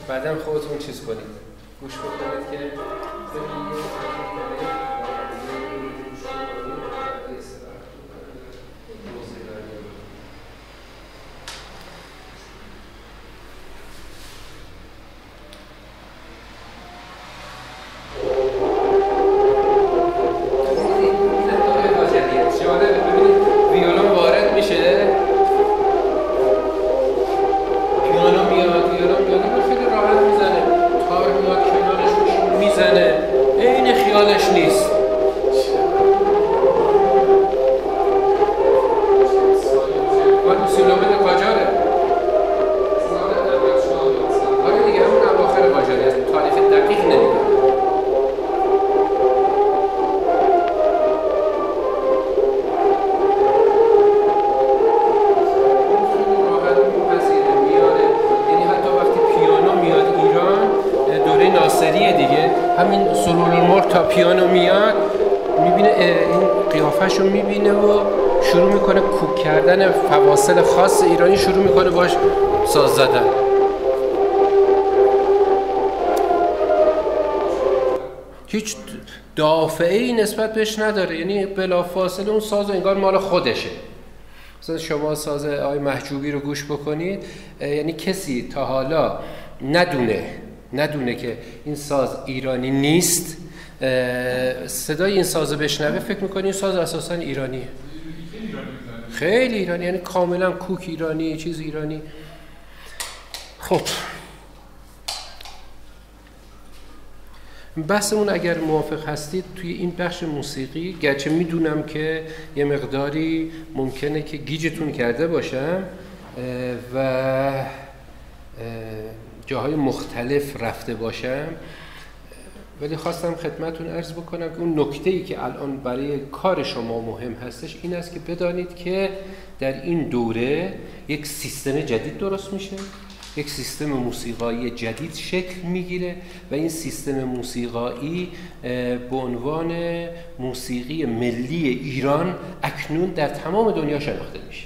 بعدم خودتون چیز کنید، گوش بکنید که خیالش نیست. تا پیانو میاد میبینه این قیافش رو میبینه و شروع میکنه کوک کردن فواصل خاص ایرانی، شروع میکنه باش ساز زدن. هیچ دافعه‌ای نسبت بهش نداره، یعنی بلافاصله اون ساز انگار مال خودشه. مثلا شما ساز آقای محجوبی رو گوش بکنید، یعنی کسی تا حالا ندونه که این ساز ایرانی نیست، صدای این ساز رو بشنوه فکر میکنه این ساز اساساً ایرانیه، خیلی ایرانی، یعنی کاملا کوک ایرانی، چیز ایرانی. خب بحثمون اگر موافق هستید توی این بخش موسیقی، گرچه میدونم که یه مقداری ممکنه که گیجتون کرده باشم و جاهای مختلف رفته باشم، ولی خواستم خدمتون عرض بکنم که اون نکته‌ای که الان برای کار شما مهم هستش این است که بدانید که در این دوره یک سیستم جدید درست میشه، یک سیستم موسیقایی جدید شکل میگیره و این سیستم موسیقایی به عنوان موسیقی ملی ایران اکنون در تمام دنیا شناخته میشه.